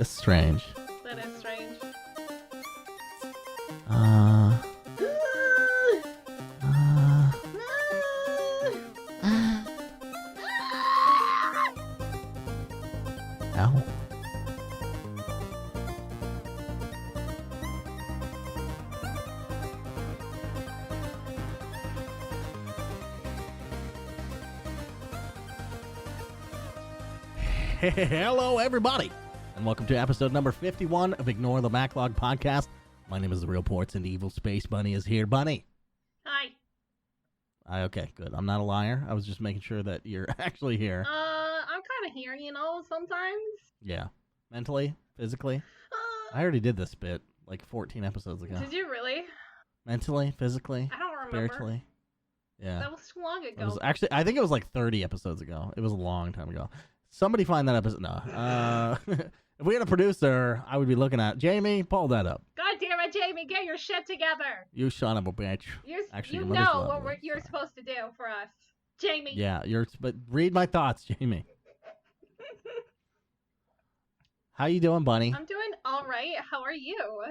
It's strange. That is strange. Ow. Hello, everybody, and welcome to episode number 51 of Ignore the Backlog podcast. My name is The Real Ports, and Evil Space Bunny is here. Bunny. Hi. Okay, good. I'm not a liar. I was just making sure that you're actually here. I'm kind of here, sometimes. Yeah. Mentally, physically. I already did this bit like 14 episodes ago. Did you really? Mentally, physically, I don't remember. spiritually. Yeah. That was too long ago. It was actually, I think it was like 30 episodes ago. It was a long time ago. Somebody find that episode. No. If we had a producer, I would be looking at Jamie. Pull that up. God damn it, Jamie! Get your shit together. You son of a bitch. Actually, you know what you're supposed to do for us, Jamie. Yeah, but read my thoughts, Jamie. How you doing, Bunny? I'm doing all right. How are you?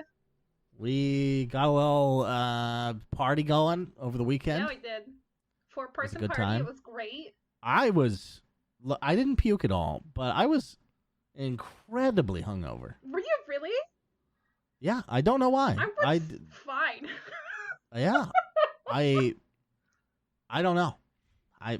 We got a little party going over the weekend. Yeah, we did. 4-person good party. time. It was great. I didn't puke at all, but I was incredibly hungover. Were you really? Yeah, I don't know why. I was fine. Yeah, I don't know.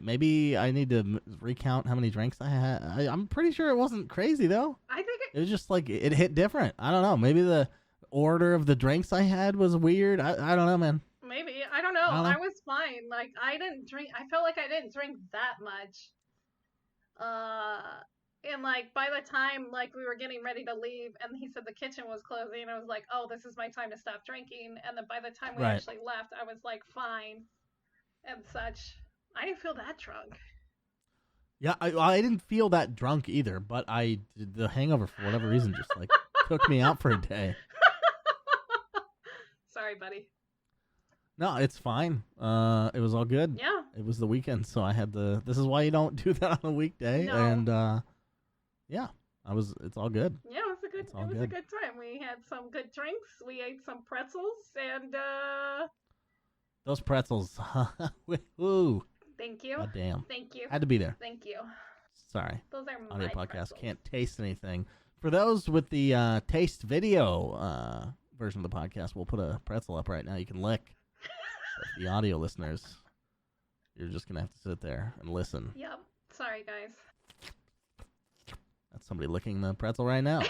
Maybe I need to recount how many drinks I had. I'm pretty sure it wasn't crazy though. I think it was just like it hit different. I don't know. Maybe the order of the drinks I had was weird. I don't know, man. Maybe. I don't know. I was fine. Like, I didn't drink. I felt like I didn't drink that much. And like by the time like we were getting ready to leave and he said the kitchen was closing, I was like, oh, this is my time to stop drinking. And then by the time we actually left, I was like fine and such. I didn't feel that drunk. Yeah, I didn't feel that drunk either, but the hangover for whatever reason just like took me out for a day. Sorry, buddy. No, it's fine. It was all good. Yeah. It was the weekend, so I had this is why you don't do that on a weekday. No. And yeah, it's all good. Yeah, it was a good time. We had some good drinks. We ate some pretzels and those pretzels. Ooh. Thank you. God damn. Thank you. Had to be there. Thank you. Sorry. Those are my audio podcast pretzels. can't taste anything. For those with the taste video version of the podcast, we'll put a pretzel up right now. You can lick. But for the audio listeners, you're just gonna have to sit there and listen. Yep. Sorry, guys. That's somebody licking the pretzel right now.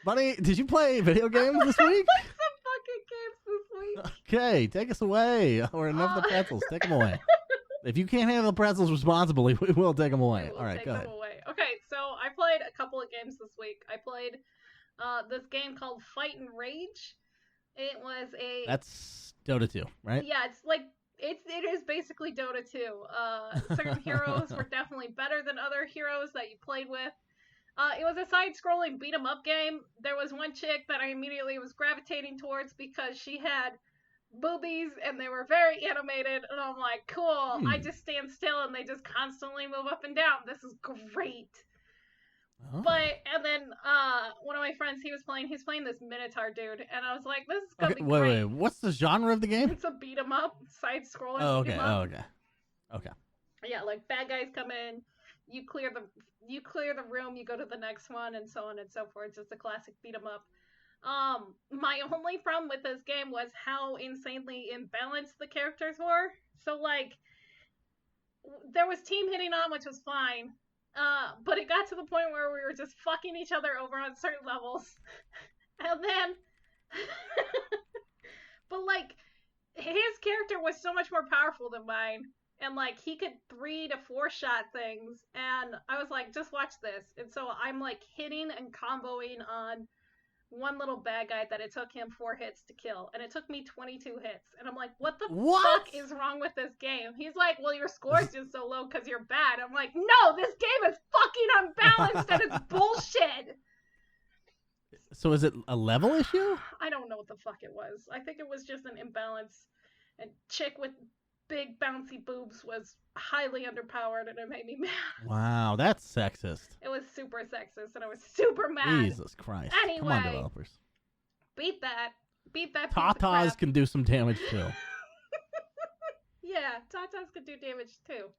Bunny, did you play video games this week? I played some fucking games this week. Okay, take us away. Or enough of the pretzels. Take them away. If you can't handle the pretzels responsibly, we will take them away. All right, go ahead. Okay, so I played a couple of games this week. I played this game called Fight and Rage. It was That's Dota 2, right? Yeah, it's like it is basically Dota 2. Certain heroes were definitely better than other heroes that you played with. It was a side-scrolling beat-em-up game. There was one chick that I immediately was gravitating towards because she had boobies and they were very animated, and I'm like, cool. I just stand still and they just constantly move up and down. This is great. Oh. And then one of my friends, he's playing this Minotaur dude, and I was like, this is gonna be great. Wait, what's the genre of the game? It's a beat 'em up, side scrolling. Oh, okay. Okay. Yeah, like bad guys come in, you clear the room, you go to the next one, and so on and so forth. It's just a classic beat 'em up. My only problem with this game was how insanely imbalanced the characters were. So like, there was team hitting on, which was fine. But it got to the point where we were just fucking each other over on certain levels. And then, but like, his character was so much more powerful than mine. And like, he could 3 to 4 shot things. And I was like, just watch this. And so I'm like hitting and comboing on one little bad guy that it took him 4 hits to kill, and it took me 22 hits. And I'm like, what the fuck is wrong with this game? He's like, well, your score's just so low because you're bad. I'm like, no, this game is fucking unbalanced and it's bullshit. So is it a level issue? I don't know what the fuck it was. I think it was just an imbalance. And chick with big bouncy boobs was highly underpowered, and it made me mad. Wow, that's sexist. It was super sexist, and I was super mad. Jesus Christ. Anyway, come on, developers. Beat that piece of Tatas crap. can do some damage too. Yeah, Tatas could do damage too.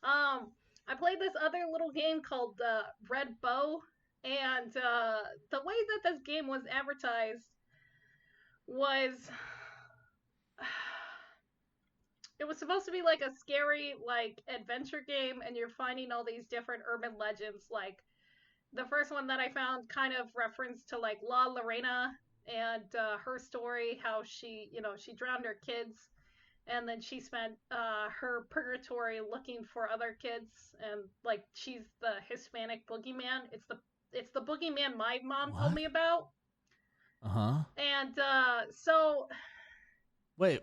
I played this other little game called Red Bow, and the way that this game was advertised was it was supposed to be like a scary like adventure game, and you're finding all these different urban legends. Like the first one that I found kind of referenced to like La Lorena and her story, how she drowned her kids, and then she spent her purgatory looking for other kids, and like she's the Hispanic boogeyman. It's the boogeyman my mom told me about. And so wait,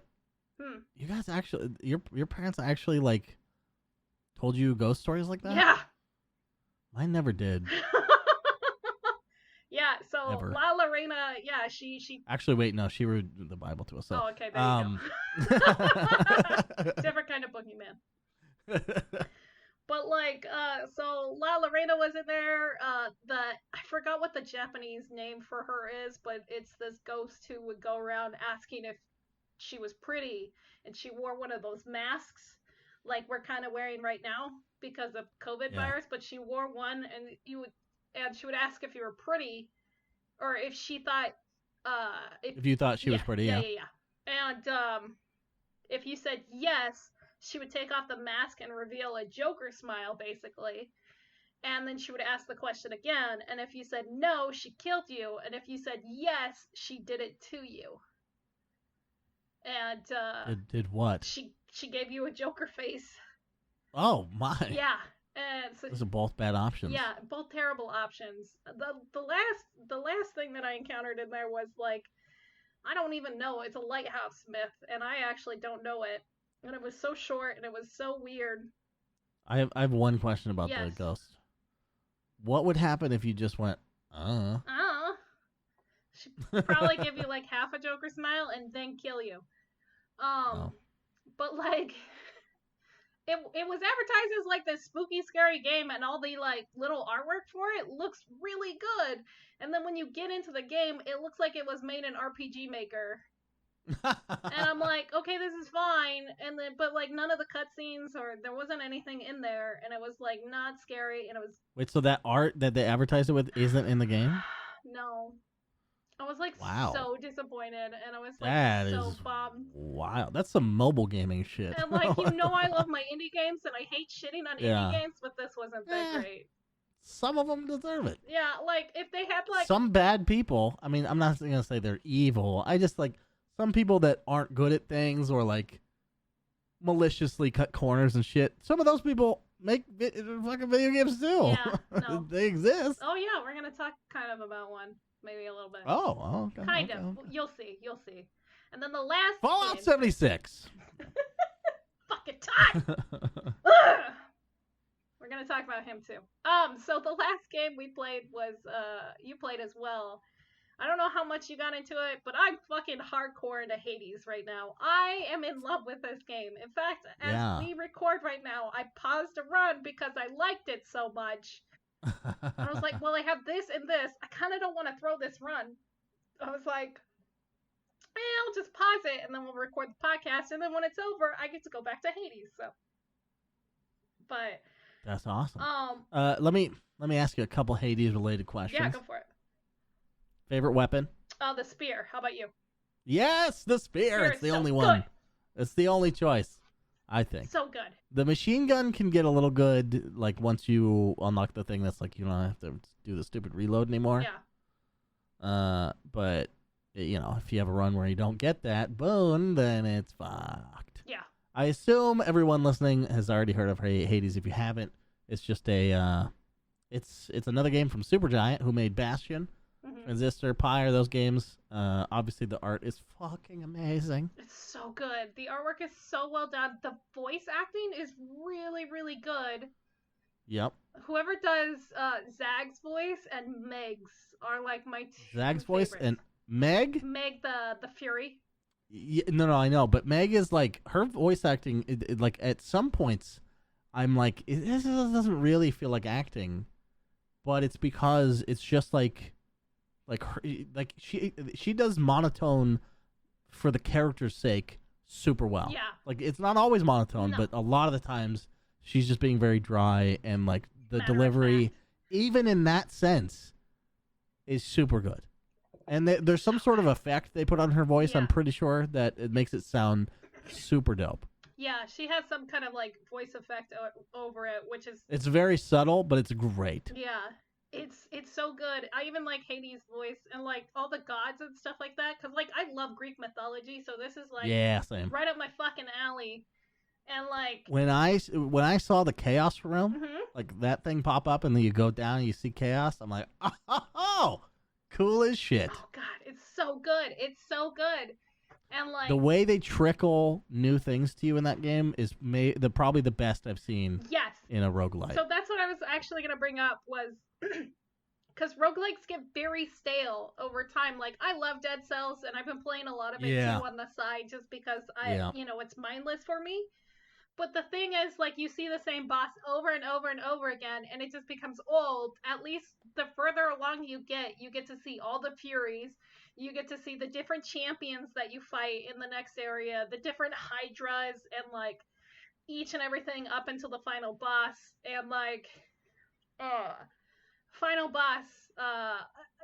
you guys actually your parents actually like told you ghost stories like that? Yeah. Mine never did. Yeah, so Ever. La Lorena, yeah, she actually wait, no, she read the Bible to us. So. Oh, okay, there you go. Different kind of boogeyman. But like, so La Lorena was in there. I forgot what the Japanese name for her is, but it's this ghost who would go around asking if she was pretty, and she wore one of those masks, like we're kind of wearing right now because of COVID virus. But she wore one, and she would ask if you were pretty, or if she thought, if you thought she was pretty, yeah. And if you said yes, she would take off the mask and reveal a Joker smile, basically. And then she would ask the question again, and if you said no, she killed you, and if you said yes, she did it to you. And did what? She gave you a Joker face. Oh my. Yeah. And so those are both bad options. Yeah, both terrible options. The last thing that I encountered in there was like, I don't even know. It's a lighthouse myth, and I actually don't know it. And it was so short, and it was so weird. I have one question about the ghost. What would happen if you just went, She'd probably give you like half a Joker smile and then kill you. But like, it was advertised as like this spooky, scary game, and all the like little artwork for it looks really good. And then when you get into the game, it looks like it was made in RPG Maker. And I'm like, okay, this is fine. And then, but like none of the cutscenes, or there wasn't anything in there, and it was like not scary, and it was. Wait, so that art that they advertised it with isn't in the game? No. I was like so disappointed, and I was like so bummed. Wow, that's some mobile gaming shit. And like, I love my indie games, and I hate shitting on indie games, but this wasn't that great. Some of them deserve it. Yeah, like if they had like some bad people. I mean, I'm not gonna say they're evil. I just like some people that aren't good at things, or like maliciously cut corners and shit. Some of those people make fucking video games too. Yeah, no. They exist. Oh yeah, we're gonna talk kind of about one. Maybe a little bit. Oh, okay. Kind of. Okay. You'll see. And then the last Fallout 76. Fucking time. We're gonna talk about him too. So the last game we played was you played as well. I don't know how much you got into it, but I'm fucking hardcore into Hades right now. I am in love with this game. In fact, as we record right now, I paused to run because I liked it so much. And I was like, well, I have this and this. I kind of don't want to throw this run. I was like, I'll just pause it, and then we'll record the podcast, and then when it's over, I get to go back to Hades. So, but that's awesome. Let me ask you a couple Hades related questions. Yeah, go for it. Favorite weapon? Oh, the spear. How about you? Yes, the spear. It's the only one. It's the only choice, I think. So good. The machine gun can get a little good, like once you unlock the thing that's like you don't have to do the stupid reload anymore. Yeah. But if you have a run where you don't get that boon, then it's fucked. Yeah. I assume everyone listening has already heard of Hades. If you haven't, it's just it's another game from Supergiant, who made Bastion, Transistor, Pyre, those games. Obviously the art is fucking amazing. It's so good. The artwork is so well done. The voice acting is really, really good. Yep. Whoever does Zag's voice and Meg's are like my two Zag's favorites. voice and Meg? Meg the Fury. No, I know, but Meg is like her voice acting. Like at some points, I'm like, this doesn't really feel like acting, but it's because it's just like she does monotone for the character's sake super well. Yeah. Like it's not always monotone, No. but a lot of the times she's just being very dry and like the Matter of delivery, fact. even in that sense, is super good. And there's some sort of effect they put on her voice. Yeah. I'm pretty sure that it makes it sound super dope. Yeah, she has some kind of like voice effect over it, which is It's very subtle, but it's great. yeah. It's so good. I even like Hades' voice and like all the gods and stuff like that because like I love Greek mythology, so this is like Yeah, same. right up my fucking alley. And like When I saw the Chaos Realm, mhm. like that thing pop up, and then you go down and you see Chaos, I'm like, oh, cool as shit. Oh god, it's so good. It's so good. And like The way they trickle new things to you in that game is probably the best I've seen yes. in a roguelite. So that's what I was actually going to bring up was because roguelikes get very stale over time. Like, I love Dead Cells, and I've been playing a lot of it Yeah. too on the side just because Yeah. it's mindless for me. But the thing is, like, you see the same boss over and over and over again, and it just becomes old. At least the further along you get to see all the Furies. You get to see the different champions that you fight in the next area, the different Hydras, and, like, each and everything up until the final boss. And, like, final boss,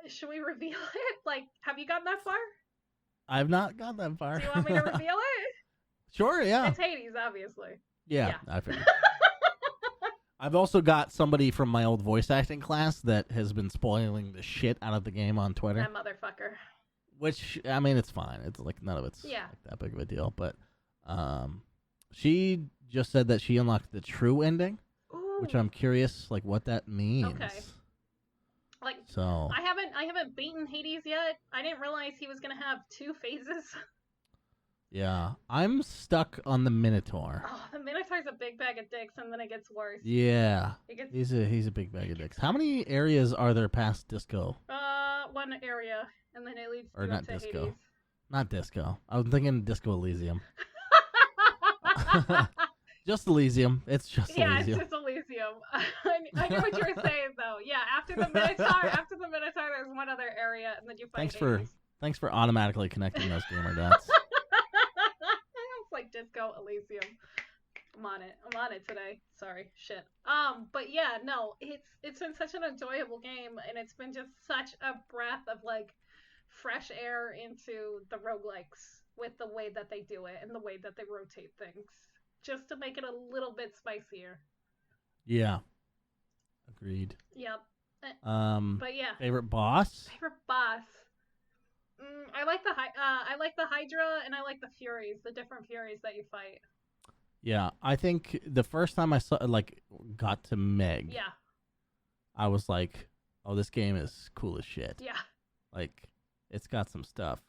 should we reveal it? Like, have you gotten that far? I've not got that far. Do you want me to reveal it? Sure, yeah. It's Hades, obviously. Yeah, Yeah. I figured. I've also got somebody from my old voice acting class that has been spoiling the shit out of the game on Twitter. That motherfucker. Which, I mean, it's fine. It's like none of it's Yeah. like that big of a deal. But she just said that she unlocked the true ending, Ooh. which I'm curious, like, what that means. Okay. Like, So I haven't beaten Hades yet. I didn't realize he was gonna have two phases. yeah, I'm stuck on the Minotaur. Oh, the Minotaur's a big bag of dicks, and then it gets worse. Yeah, It gets he's a big bag of dicks. How many areas are there past Disco? one area, and then it leads Or you not up to Disco. Hades. Not Disco. I was thinking Disco Elysium. Just Elysium. It's just Yeah, Elysium. it's just Elysium. I know what you were saying though. Yeah, after the Minotaur, there's one other area, and then you fight Hades. Thanks for automatically connecting those gamer dots. It's like Disco Elysium. I'm on it today. Sorry, shit. But yeah, no, it's been such an enjoyable game, and it's been just such a breath of like fresh air into the roguelikes with the way that they do it and the way that they rotate things, just to make it a little bit spicier. Yeah. Agreed. Yep. But yeah, Favorite boss? favorite boss. I like the Hydra, and I like the Furies, the different Furies that you fight. Yeah, I think the first time I got to Meg, Yeah, I was like, "Oh, this game is cool as shit." yeah, Like, it's got some stuff.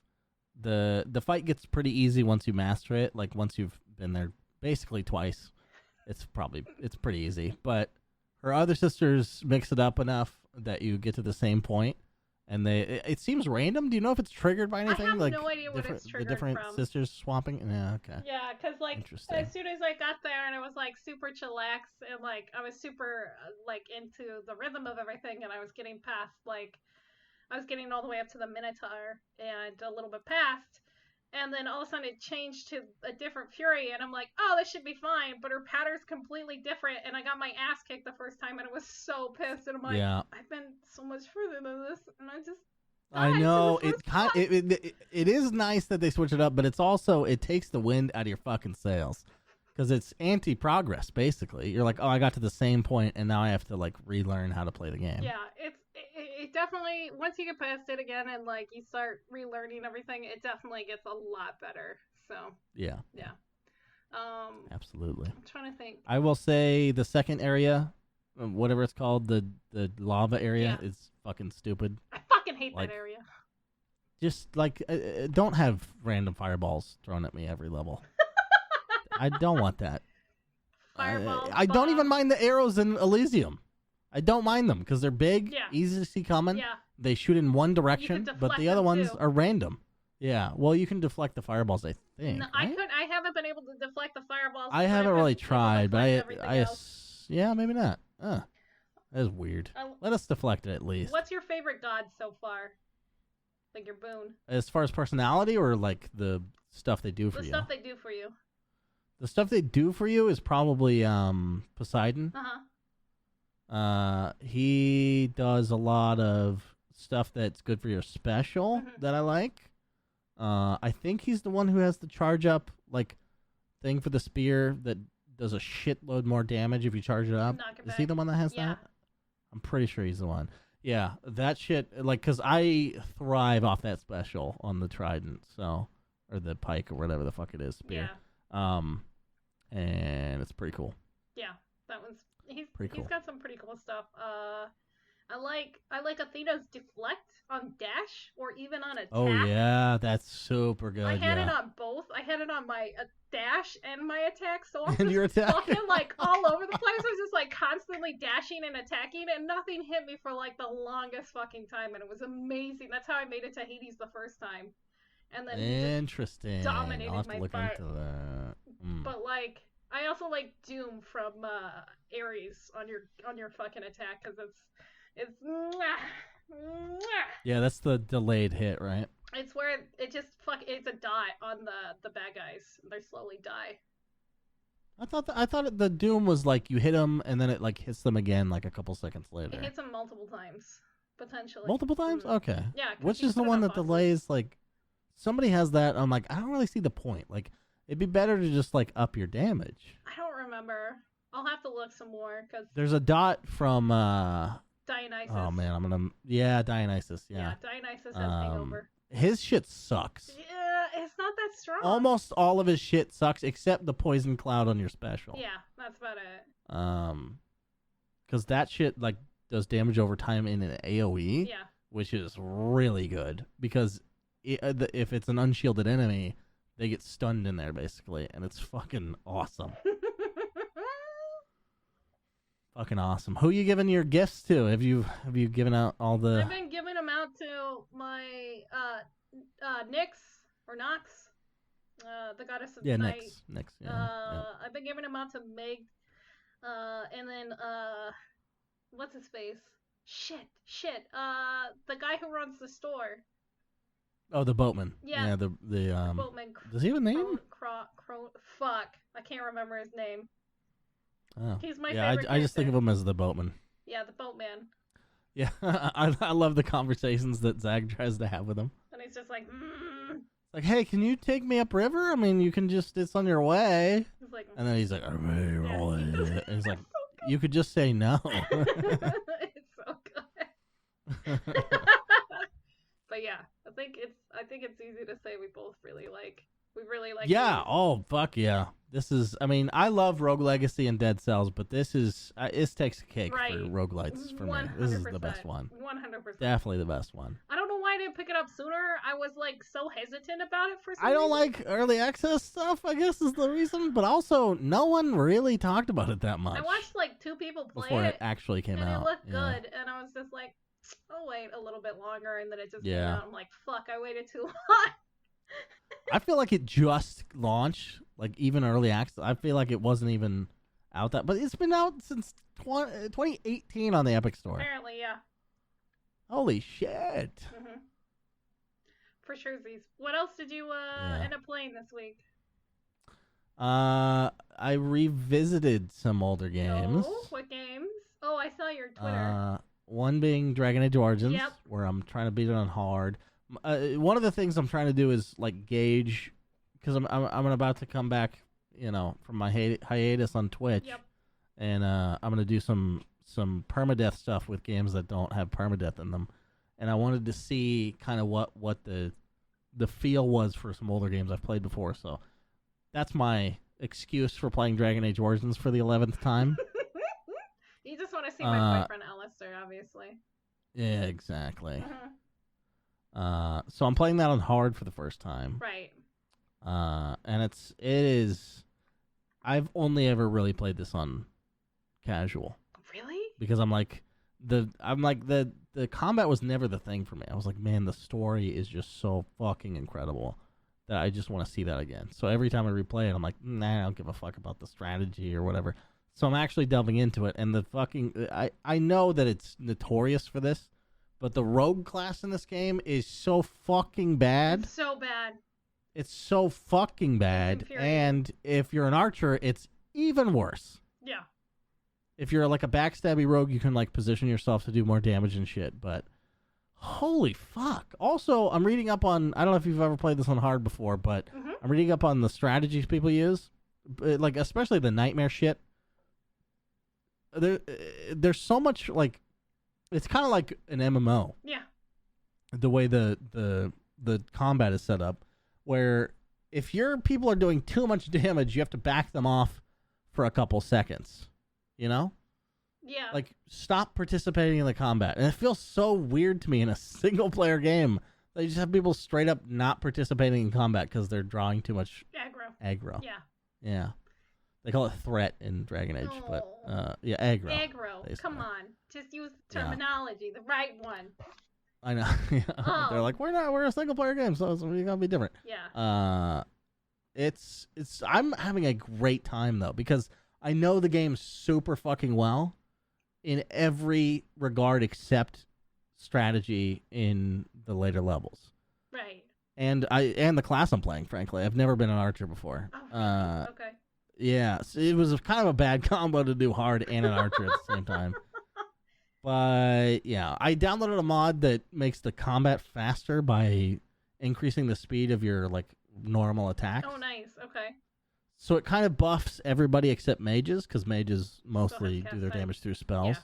The fight gets pretty easy once you master it. Like once you've been there basically twice, it's pretty easy. But her other sisters mix it up enough that you get to the same point, and it seems random. Do you know if it's triggered by anything? I have like no idea what it's triggered the different from. sisters swapping. Yeah, okay. Yeah, because like Interesting. as soon as I got there and it was like super chillax and like I was super like into the rhythm of everything, and I was getting past like I was getting all the way up to the Minotaur and a little bit past, and then all of a sudden it changed to a different Fury, and I'm like, oh, this should be fine, but her pattern's completely different, and I got my ass kicked the first time, and I was so pissed, and I'm like, Yeah. I've been so much further than this, and I just I died know to the first it is nice that they switch it up, but it's also it takes the wind out of your fucking sails because it's anti-progress basically. You're like, oh, I got to the same point, and now I have to like relearn how to play the game. Yeah, it definitely, once you get past it again and like you start relearning everything, it definitely gets a lot better. So Yeah. yeah, Absolutely. I'm trying to think. I will say the second area, whatever it's called, the lava area Yeah. is fucking stupid. I fucking hate Like, that area. Just like don't have random fireballs thrown at me every level. I don't want that. Fireballs. I don't even bombs. mind the arrows in Elysium. I don't mind them because they're big, Yeah. easy to see coming. Yeah, They shoot in one direction, but deflect the other them, ones too. are random. Yeah. Well, you can deflect the fireballs, I think. No, right? I haven't been able to deflect the fireballs. I but haven't I've really been able to tried, but deflect everything else. yeah, maybe not. That is weird. Uh, Let us deflect it at least. What's your favorite god so far? Like your boon. As far as personality or like the stuff they do for The you? stuff they do for you. The stuff they do for you is probably Poseidon. He does a lot of stuff that's good for your special that I like. I think he's the one who has the charge up like thing for the spear that does a shitload more damage if you charge it up. Is he the one that has that? I'm pretty sure he's the one. Yeah, that shit, like, because I thrive off that special on the trident, so, or the pike or whatever the fuck it is, spear. Yeah. And it's pretty cool. Yeah, that one's, he's Pretty cool. got some pretty cool stuff. I like Athena's deflect on dash or even on attack. Oh yeah, that's super good. I had it on both. I had it on my dash and my attack, so I'm And just your attack. fucking like all over the place. I was just like constantly dashing and attacking, and nothing hit me for like the longest fucking time, and it was amazing. That's how I made it to Hades the first time. And then Interesting. dominated I'll have my to look fight. into that. But like, I also like Doom from Ares on your fucking attack because it's Yeah, that's the delayed hit, right? it's where it just it's a dot on the bad guys. They slowly die. I thought the doom was like you hit them and then it like hits them again like a couple seconds later. It hits them multiple times, potentially. Multiple times? Okay. Yeah. 'Cause Which you is the put it one on that bosses. delays like somebody has that. I'm like, I don't really see the point. Like it'd be better to just like up your damage. I don't remember. I'll have to look some more because There's a dot from Dionysus. oh man, Dionysus, yeah. Dionysus has hangover. His shit sucks. Yeah, it's not that strong. Almost all of his shit sucks except the poison cloud on your special. Yeah, that's about it. Because that shit like does damage over time in an AOE. Yeah. Which is really good because if it's an unshielded enemy, they get stunned in there basically, and it's fucking awesome. Fucking awesome. Who you giving your gifts to? Have you given out all the? I've been giving them out to my Nyx or Nox, the goddess of night. Nyx. Yeah. I've been giving them out to Meg, and then what's his face? Shit. The guy who runs the store. Oh, the boatman. Yeah. The boatman. Does he have a name? Fuck, I can't remember his name. Oh. He's my yeah, favorite. I just think of him as the boatman. Yeah, the boatman. Yeah, I love the conversations that Zag tries to have with him. And he's just like, Like, hey, can you take me upriver? I mean, you can just, it's on your way. He's like, and then he's like, and he's like, so you could just say no. It's so good. But yeah, I think it's easy to say we really like. Yeah. these. Oh, fuck yeah. This is. I mean, I love Rogue Legacy and Dead Cells, but this is. This takes a cake for roguelites for me. This is the best one. 100%. Definitely the best one. I don't know why I didn't pick it up sooner. I was like so hesitant about it for some I don't reason. like early access stuff, I guess is the reason, but also no one really talked about it that much. I watched like 2 people play before it it actually came and out. it looked Yeah. good, and I was just like, I'll wait a little bit longer, and then it just came Yeah. out. I'm like, fuck, I waited too long. I feel like it just launched, like even early access. I feel like it wasn't even out that, but it's been out since 2018 on the Epic Store. Apparently, yeah. Holy shit! For sure, Z's. What else did you end up playing this week? I revisited some older games. Oh, what games? Oh, I saw your Twitter. One being Dragon Age Origins, Yep. where I'm trying to beat it on hard. One of the things I'm trying to do is like gauge, because I'm about to come back, from my hiatus on Twitch, Yep. and I'm gonna do some permadeath stuff with games that don't have permadeath in them, and I wanted to see kind of what the feel was for some older games I've played before. So that's my excuse for playing Dragon Age Origins for the 11th time. You just want to see my boyfriend Alistair, obviously. Yeah, exactly. So I'm playing that on hard for the first time. Right. And it is. I've only ever really played this on casual. Really? Because I'm like, the combat was never the thing for me. I was like, man, the story is just so fucking incredible that I just want to see that again. So every time I replay it, I'm like, nah, I don't give a fuck about the strategy or whatever. So I'm actually delving into it, and I know that it's notorious for this, but the rogue class in this game is so fucking bad. It's so bad. It's so fucking bad, and if you're an archer, it's even worse. Yeah. If you're like a backstabby rogue, you can like position yourself to do more damage and shit, but holy fuck. Also, I'm reading up on, I don't know if you've ever played this on hard before, but I'm reading up on the strategies people use, like especially the nightmare shit. There's so much, like, it's kind of like an MMO. Yeah. The way the combat is set up, where if your people are doing too much damage, you have to back them off for a couple seconds. You know? Yeah. Like, stop participating in the combat. And it feels so weird to me in a single-player game. They just have people straight up not participating in combat because they're drawing too much aggro. Yeah. Yeah. They call it threat in Dragon Age, but, yeah, aggro. Aggro. Basically. Come on. Just use the terminology, the right one. I know. They're like, we're a single-player game, so we gotta be different. Yeah. I'm having a great time, though, because I know the game super fucking well in every regard except strategy in the later levels. Right. And the class I'm playing, frankly. I've never been an archer before. Oh, okay. Yeah, so it was kind of a bad combo to do hard and an archer at the same time. But, yeah, I downloaded a mod that makes the combat faster by increasing the speed of your, like, normal attacks. Oh, nice. Okay. So it kind of buffs everybody except mages, because mages mostly do their damage through spells.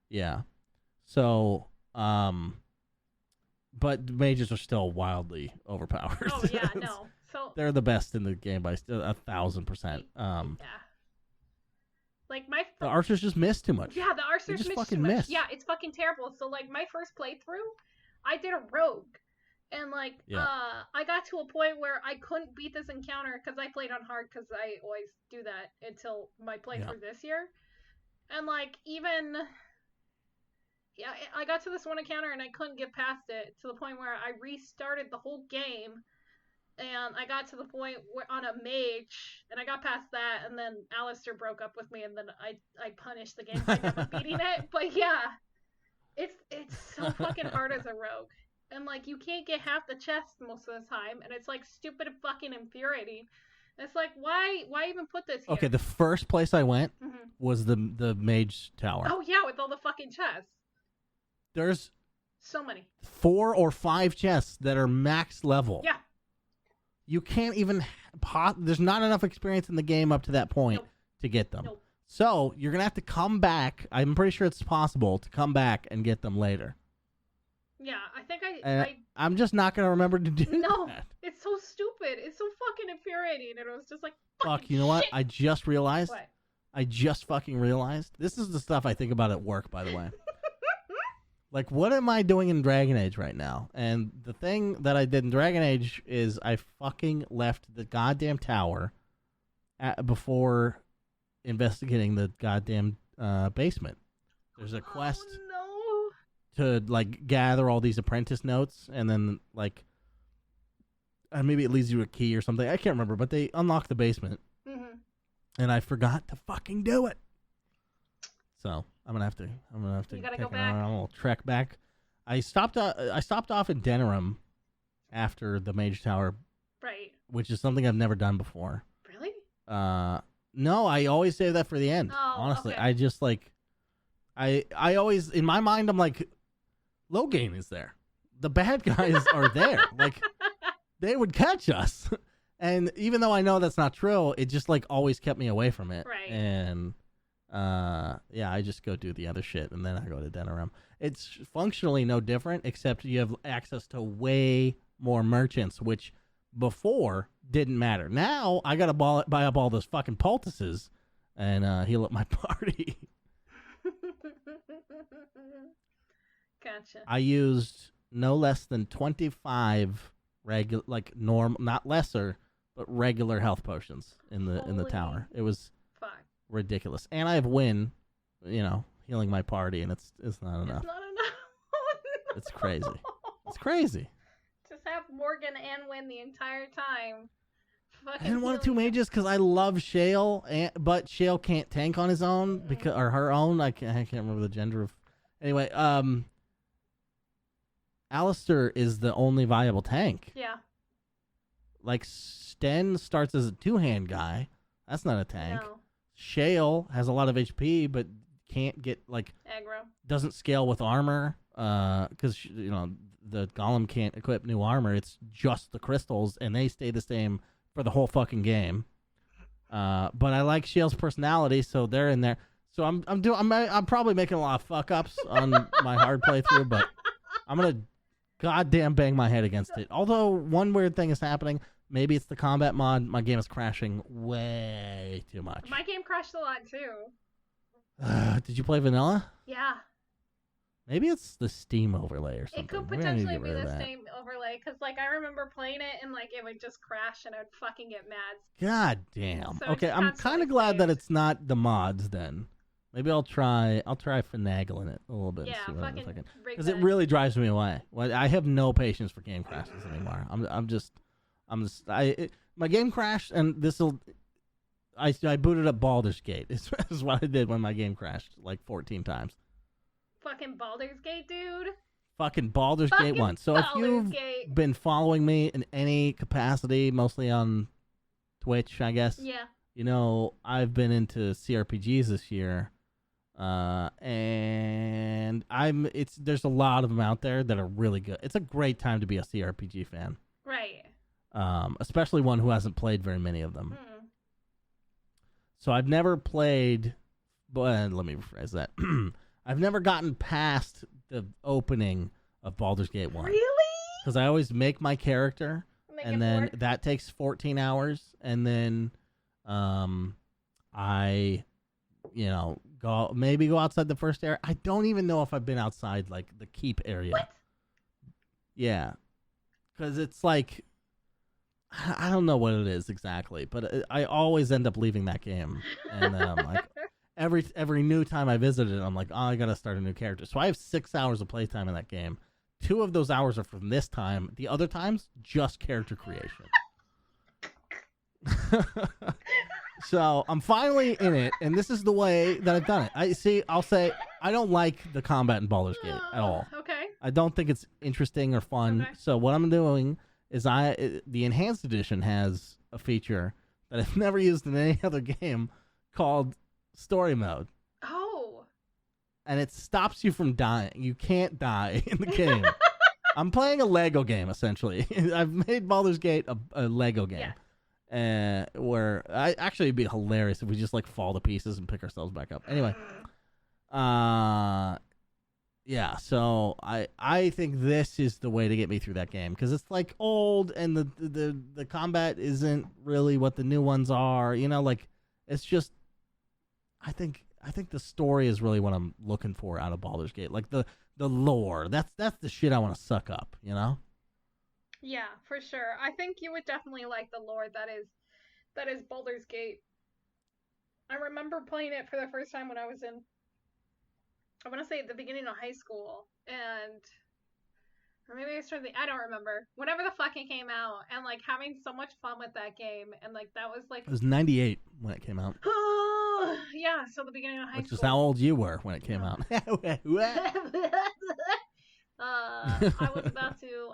Yeah. So, but mages are still wildly overpowered. Oh, yeah, no. So they're the best in the game by 1,000%. Yeah. Like, the archers just miss too much. Yeah, the archers just miss fucking too much. miss. Yeah, it's fucking terrible. So, like, my first playthrough, I did a rogue. And, like, I got to a point where I couldn't beat this encounter because I played on hard, because I always do that until my playthrough this year. And, like, I got to this one encounter and I couldn't get past it to the point where I restarted the whole game. And I got to the point where on a mage, and I got past that, and then Alistair broke up with me, and then I punished the game by never beating it. But yeah, it's so fucking hard as a rogue. And, like, you can't get half the chest most of the time, and it's, like, stupid and fucking infuriating. It's like, why even put this here? Okay, the first place I went was the mage tower. Oh, yeah, with all the fucking chests. There's so many. 4 or 5 chests that are max level. Yeah. You can't even... There's not enough experience in the game up to that point to get them. Nope. So, you're going to have to come back. I'm pretty sure it's possible to come back and get them later. Yeah, I think I'm just not going to remember to do that. No, it's so stupid. It's so fucking infuriating. And it was just like, fuck, you know what? I just realized. What? I just fucking realized. This is the stuff I think about at work, by the way. Like, what am I doing in Dragon Age right now? And the thing that I did in Dragon Age is I fucking left the goddamn tower before investigating the goddamn basement. There's a quest to, like, gather all these apprentice notes, and then, like, maybe it leads you a key or something. I can't remember, but they unlock the basement. And I forgot to fucking do it. So I'm gonna have to take a little trek back. I stopped off in Denerim after the Mage Tower, right? Which is something I've never done before. Really? No, I always save that for the end. Oh, honestly, okay. I just like, I always in my mind I'm like, Logain is there. The bad guys are there. Like, they would catch us. And even though I know that's not true, it just like always kept me away from it. Right. And yeah, I just go do the other shit and then I go to Denerim. It's functionally no different, except you have access to way more merchants, which before didn't matter. Now I gotta buy up all those fucking poultices and heal up my party. Gotcha. I used no less than 25 regular, like normal, not lesser, but regular health potions in the tower. It was ridiculous. And I have Wynn, healing my party, and it's not enough. It's not enough. It's crazy. It's crazy. Just have Morgan and win the entire time. I didn't want two mages because I love Shale, but Shale can't tank on his own or her own. I can't remember the gender of. Anyway, Alistair is the only viable tank. Yeah. Like Sten starts as a 2-hand guy. That's not a tank. No. Shale has a lot of HP, but can't get aggro. Doesn't scale with armor. Because the golem can't equip new armor. It's just the crystals, and they stay the same for the whole fucking game. But I like Shale's personality, so they're in there. So I'm probably making a lot of fuck ups on my hard playthrough, but I'm gonna goddamn bang my head against it. Although one weird thing is happening. Maybe it's the combat mod. My game is crashing way too much. My game crashed a lot too. Did you play vanilla? Yeah. Maybe it's the Steam overlay or something. It could potentially be the Steam overlay, because I remember playing it and it would just crash and I'd fucking get mad. God damn. So okay, I'm kind of glad that it's not the mods then. Maybe I'll try finagling it a little bit. Yeah, fucking. Because it really drives me away. Well, I have no patience for game crashes anymore. My game crashed, and I booted up Baldurs Gate. Is what I did when my game crashed 14 times. Fucking Baldurs Gate, dude. Fucking Baldurs Gate 1. So if you've been following me in any capacity, mostly on Twitch, I guess. Yeah. I've been into CRPGs this year. And there's a lot of them out there that are really good. It's a great time to be a CRPG fan. Right. Especially one who hasn't played very many of them. So I've never played, but let me rephrase that. I've never gotten past the opening of Baldur's Gate 1. Really? Because I always make my character, and then that takes 14 hours, and then I go outside the first area. I don't even know if I've been outside the keep area. What? Yeah. Because it's I don't know what it is exactly, but I always end up leaving that game. And then I'm like, every new time I visit it, I'm like, oh, I got to start a new character. So I have 6 hours of playtime in that game. 2 of those hours are from this time. The other times, just character creation. So I'm finally in it, and this is the way that I've done it. I'll say I don't like the combat in Baldur's Gate at all. Okay. I don't think it's interesting or fun. Okay. So what I'm doing is the Enhanced Edition has a feature that I've never used in any other game called Story Mode. Oh. And it stops you from dying. You can't die in the game. I'm playing a Lego game, essentially. I've made Baldur's Gate a Lego game. Yeah. Where it'd be hilarious if we just fall to pieces and pick ourselves back up. Anyway, yeah. So I think this is the way to get me through that game, because it's old and the combat isn't really what the new ones are. It's just I think the story is really what I'm looking for out of Baldur's Gate. The lore. That's the shit I want to suck up. Yeah, for sure. I think you would definitely like the lore that is Baldur's Gate. I remember playing it for the first time when I was in, I want to say at the beginning of high school, or maybe I don't remember. Whenever the fuck it came out, and having so much fun with that game, and that was It was 98 when it came out. Yeah, so the beginning of high school. Which is how old you were when it came out. I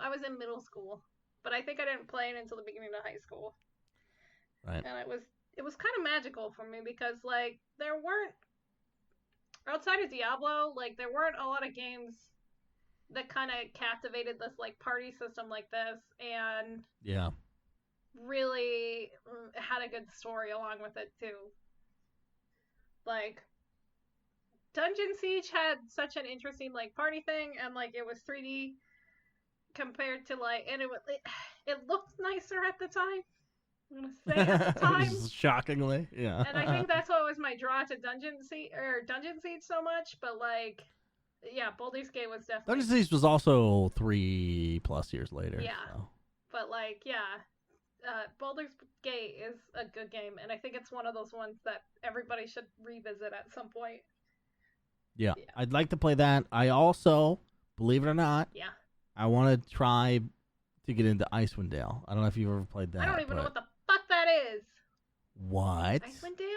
was in middle school, but I think I didn't play it until the beginning of high school. Right. And it was kind of magical for me, because there weren't, outside of Diablo, there weren't a lot of games that kind of captivated this party system like this, and yeah, really had a good story along with it too. Dungeon Siege had such an interesting party thing, and it was 3D compared to and it looked nicer at the time. I'm gonna say at the time. Shockingly, yeah. And I think that's what was my draw to Dungeon Siege so much. But yeah, Baldur's Gate was definitely. Dungeon Siege was also 3+ years later. Yeah, so. but Baldur's Gate is a good game, and I think it's one of those ones that everybody should revisit at some point. Yeah. Yeah. I'd like to play that. I also, believe it or not, Yeah. I want to try to get into Icewind Dale. I don't know if you've ever played that. I don't even know but what the fuck that is. What? Icewind Dale?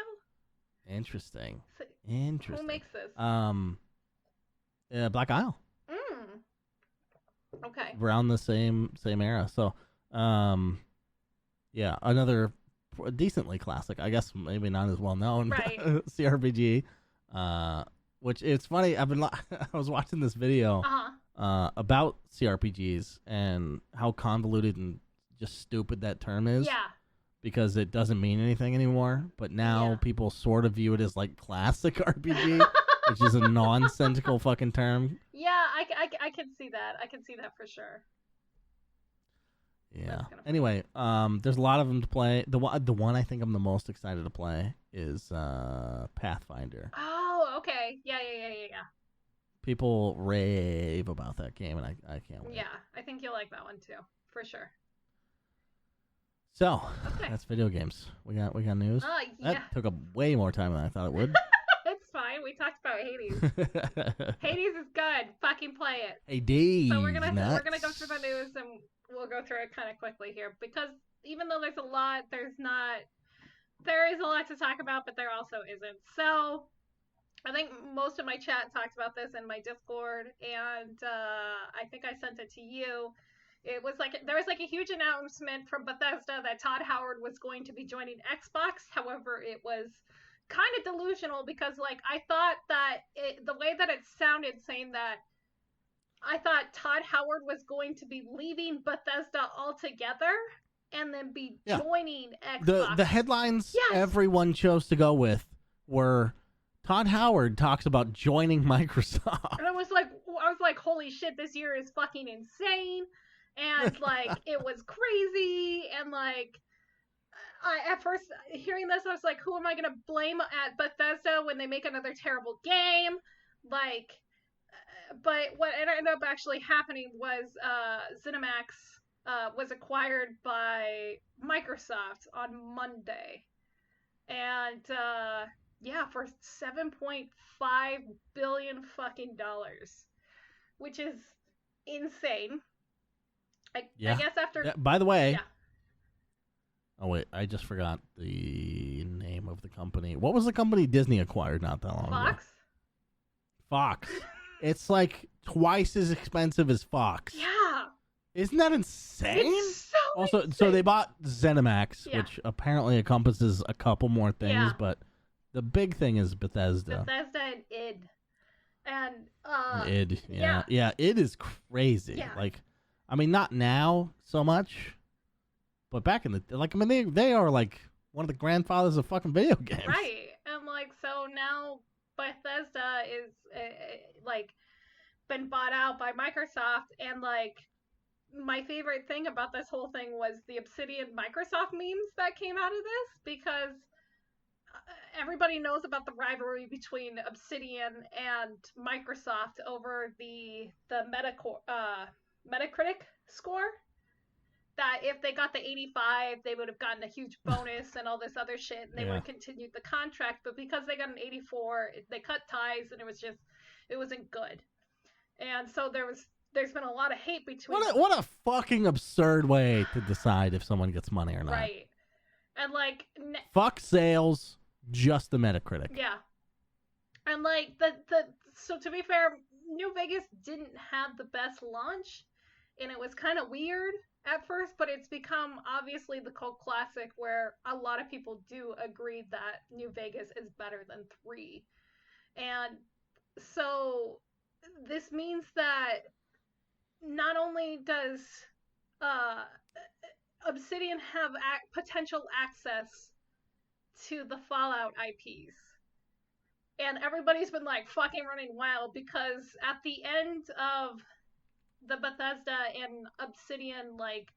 Interesting. So, Interesting. who makes this? Black Isle. Okay. Around the same era. So, yeah, another decently classic. I guess maybe not as well known. Right. CRPG. Which it's funny. I was watching this video about CRPGs and how convoluted and just stupid that term is. Yeah. Because it doesn't mean anything anymore. But now people sort of view it as like classic RPG, which is a nonsensical fucking term. Yeah, I can see that. I can see that for sure. Yeah. Anyway, there's a lot of them to play. The one I think I'm the most excited to play is Pathfinder. Oh, okay. Yeah. People rave about that game, and I can't wait. Yeah, I think you'll like that one too, for sure. So, that's video games. We got news. Yeah. That took up way more time than I thought it would. It's fine. We talked about Hades. Hades is good. Fucking play it. Hades. So we're gonna go through the news and we'll go through it kind of quickly here because even though there's a lot, there is a lot to talk about, but there also isn't. So I think most of my chat talked about this in my Discord, and I think I sent it to you. It was like there was like a huge announcement from Bethesda that Todd Howard was going to be joining Xbox. However, it was kind of delusional because like I thought that the way that it sounded saying that I thought Todd Howard was going to be leaving Bethesda altogether and then be joining Xbox. The headlines everyone chose to go with were Todd Howard talks about joining Microsoft. And I was like, holy shit, this year is fucking insane. And like it was crazy, and like at first hearing this I was like, who am I gonna blame at Bethesda when they make another terrible game? Like but what ended up actually happening was ZeniMax was acquired by Microsoft on Monday, and for $7.5 billion fucking dollars, which is insane. I guess after. By the way. Yeah. Oh wait, I just forgot the name of the company. What was the company Disney acquired not that long ago? Fox. It's like twice as expensive as Fox. Yeah. Isn't that insane? It's so insane. So they bought ZeniMax, which apparently encompasses a couple more things, but the big thing is Bethesda. Bethesda and id. And id, yeah, id is crazy. Yeah. Like, I mean, not now so much, but back in the they are like one of the grandfathers of fucking video games. Right, and like so now Bethesda is like been bought out by Microsoft, and like my favorite thing about this whole thing was the Obsidian Microsoft memes that came out of this, because everybody knows about the rivalry between Obsidian and Microsoft over the Metacritic score. That if they got the 85, they would have gotten a huge bonus and all this other shit, and they would have continued the contract. But because they got an 84, they cut ties, and it wasn't good. And so there's been a lot of hate between. What a fucking absurd way to decide if someone gets money or not. Right. And like fuck sales, just the Metacritic. Yeah. And like so to be fair, New Vegas didn't have the best launch, and it was kind of weird at first, but it's become obviously the cult classic where a lot of people do agree that New Vegas is better than 3. And so this means that not only does Obsidian have potential access to the Fallout IPs, and everybody's been like fucking running wild because at the end of the Bethesda and Obsidian like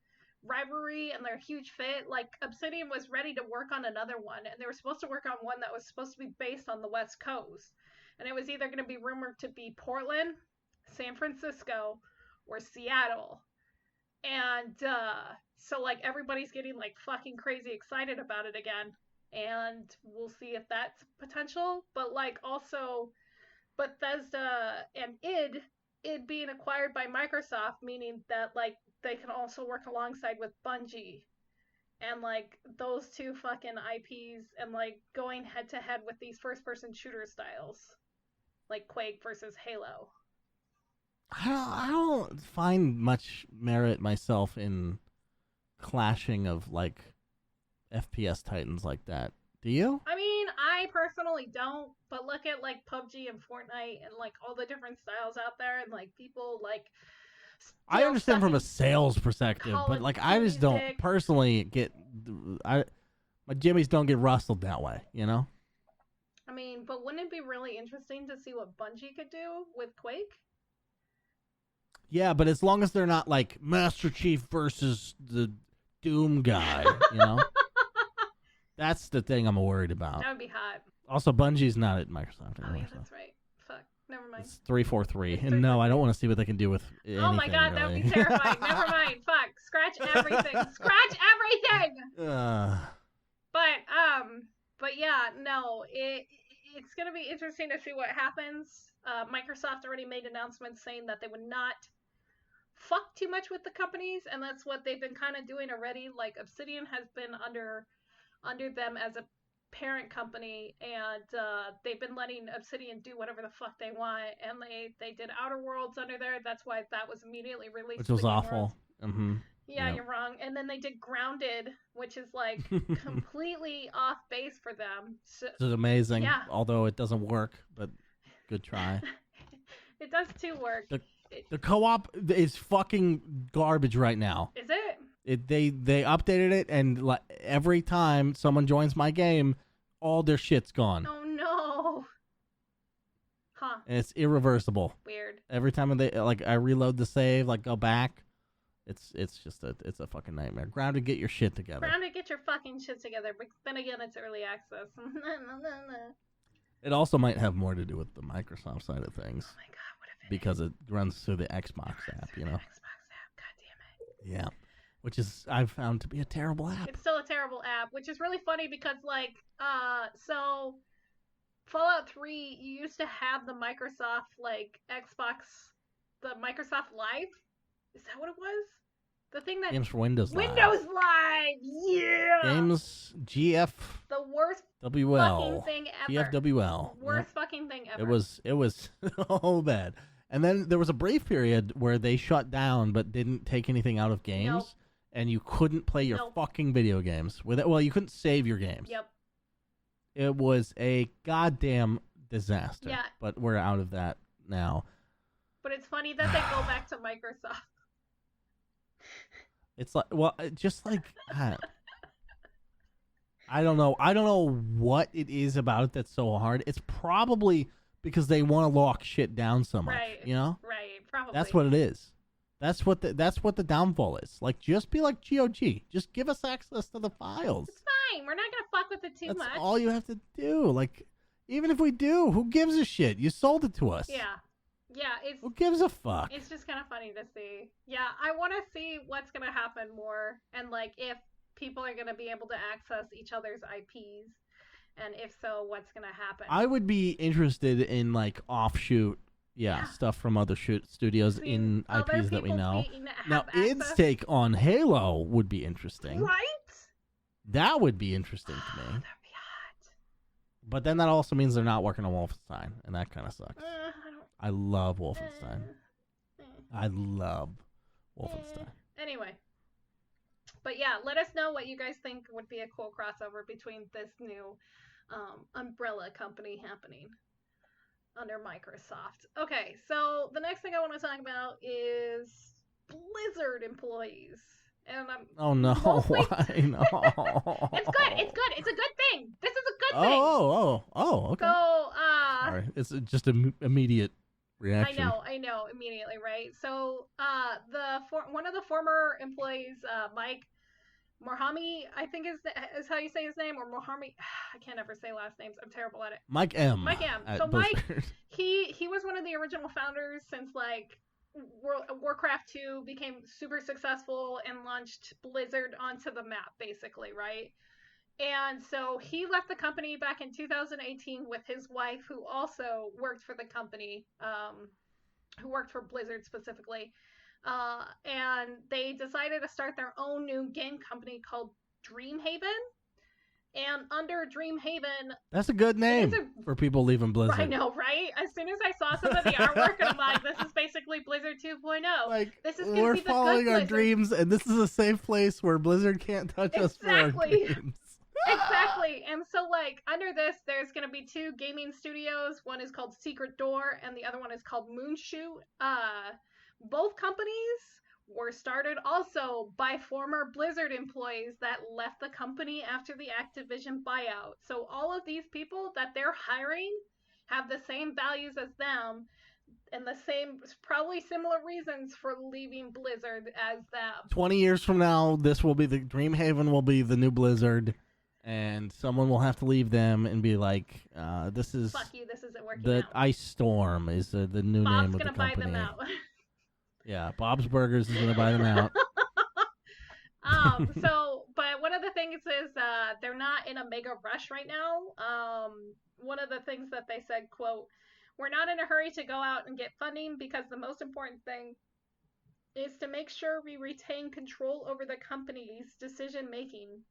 rivalry and their huge fit, like Obsidian was ready to work on another one, and they were supposed to work on one that was supposed to be based on the West Coast, and it was either going to be rumored to be Portland, San Francisco, or Seattle. And so like everybody's getting like fucking crazy excited about it again, and we'll see if that's potential. But like also Bethesda and id being acquired by Microsoft, meaning that like they can also work alongside with Bungie and like those two fucking IPs and like going head to head with these first person shooter styles like Quake versus Halo. I don't find much merit myself in clashing of like FPS titans like that. Do you? I mean, I personally don't, but look at like PUBG and Fortnite and like all the different styles out there, and like people like. I understand from a sales perspective, Call but of like I just don't Duty. personally get. My jimmies don't get rustled that way, you know. I mean, but wouldn't it be really interesting to see what Bungie could do with Quake? Yeah, but as long as they're not like Master Chief versus the Doom guy, you know. That's the thing I'm worried about. That would be hot. Also, Bungie's not at Microsoft Oh anymore. yeah, that's right. Fuck. Never mind. It's 343. And no, I don't want to see what they can do with anything. Oh my god, really. that would be terrifying. Never mind. Fuck. Scratch everything. Scratch everything. But yeah, no. It's gonna be interesting to see what happens. Microsoft already made announcements saying that they would not fuck too much with the companies, and that's what they've been kind of doing already. Like Obsidian has been under them as a parent company, and they've been letting Obsidian do whatever the fuck they want, and they did Outer Worlds under there. That's why that was immediately released, which was awful. Mm-hmm. Yeah, yep. You're wrong. And then they did Grounded, which is like completely off base for them. So, this is amazing. Yeah. Although it doesn't work, but good try. It does too work. The co-op is fucking garbage right now. Is it? They updated it, and like every time someone joins my game, all their shit's gone. Oh no. Huh. And it's irreversible. Weird. Every time I reload the save, like go back, it's just a fucking nightmare. Grounded, get your shit together. Grounded, get your fucking shit together. But then again, it's early access. It also might have more to do with the Microsoft side of things. Oh my god, what if it because it runs through the Xbox app, you know. Xbox app, god damn it. Yeah. Which is I've found to be a terrible app. It's still a terrible app, which is really funny because like so Fallout 3 you used to have the Microsoft like Xbox, the Microsoft Live. Is that what it was? The thing that Games for Windows Live. Windows Live. Yeah. Games GF The worst WL. fucking thing ever. GFWL. Worst fucking thing ever. It was so bad. And then there was a brief period where they shut down but didn't take anything out of games. Nope. And you couldn't play your fucking video games. Well, you couldn't save your games. Yep. It was a goddamn disaster. Yeah. But we're out of that now. But it's funny that they go back to Microsoft. It's like, well, just like, I don't know. I don't know what it is about it that's so hard. It's probably because they want to lock shit down so much. Right. You know? Right. Probably. That's what it is. That's what the downfall is. Like, just be like GOG. Just give us access to the files. It's fine. We're not gonna fuck with it too much. That's all you have to do. Like, even if we do, who gives a shit? You sold it to us. Yeah. Yeah, who gives a fuck? It's just kind of funny to see. Yeah, I want to see what's going to happen more, and like if people are going to be able to access each other's IPs, and if so, what's going to happen. I would be interested in like offshoot, stuff from other studios in IPs that we know. Now, id's take on Halo would be interesting. Right? That would be interesting to me. That'd be hot. But then that also means they're not working on Wolfenstein, and that kind of sucks. I love Wolfenstein. I love Wolfenstein. Anyway. But yeah, let us know what you guys think would be a cool crossover between this new umbrella company happening under Microsoft. Okay, so the next thing I want to talk about is Blizzard employees. And oh no, mostly... why no? It's good. It's a good thing. This is a good thing. Oh, okay. So, sorry, it's just an immediate reaction. I know, immediately, right? So, one of the former employees, Mike Morhami, I think is how you say his name, or Morhami. I can't ever say last names. I'm terrible at it. Mike M. So Mike, he was one of the original founders since like Warcraft 2 became super successful and launched Blizzard onto the map, basically, right? And so he left the company back in 2018 with his wife, who also worked for the company, who worked for Blizzard specifically. And they decided to start their own new game company called Dreamhaven. And under Dreamhaven, That's a good name for people leaving Blizzard. I know, right? As soon as I saw some of the artwork, I'm like, this is basically Blizzard 2.0. Like, this is we're be the following good our Blizzard. dreams, and this is a safe place where Blizzard can't touch us for our dreams. Exactly. And so, like, under this, there's going to be 2 gaming studios. One is called Secret Door, and the other one is called Moonshoot. Both companies were started also by former Blizzard employees that left the company after the Activision buyout. So all of these people that they're hiring have the same values as them and the same, probably similar reasons for leaving Blizzard as them. 20 years from now, this will be the Dreamhaven will be the new Blizzard, and someone will have to leave them and be like, "This is fuck you. This isn't working." The Ice Storm is the new name of the company. Bob's gonna buy them out. Yeah, Bob's Burgers is gonna buy them out. But one of the things is they're not in a mega rush right now. One of the things that they said, quote, "We're not in a hurry to go out and get funding because the most important thing is to make sure we retain control over the company's decision making,"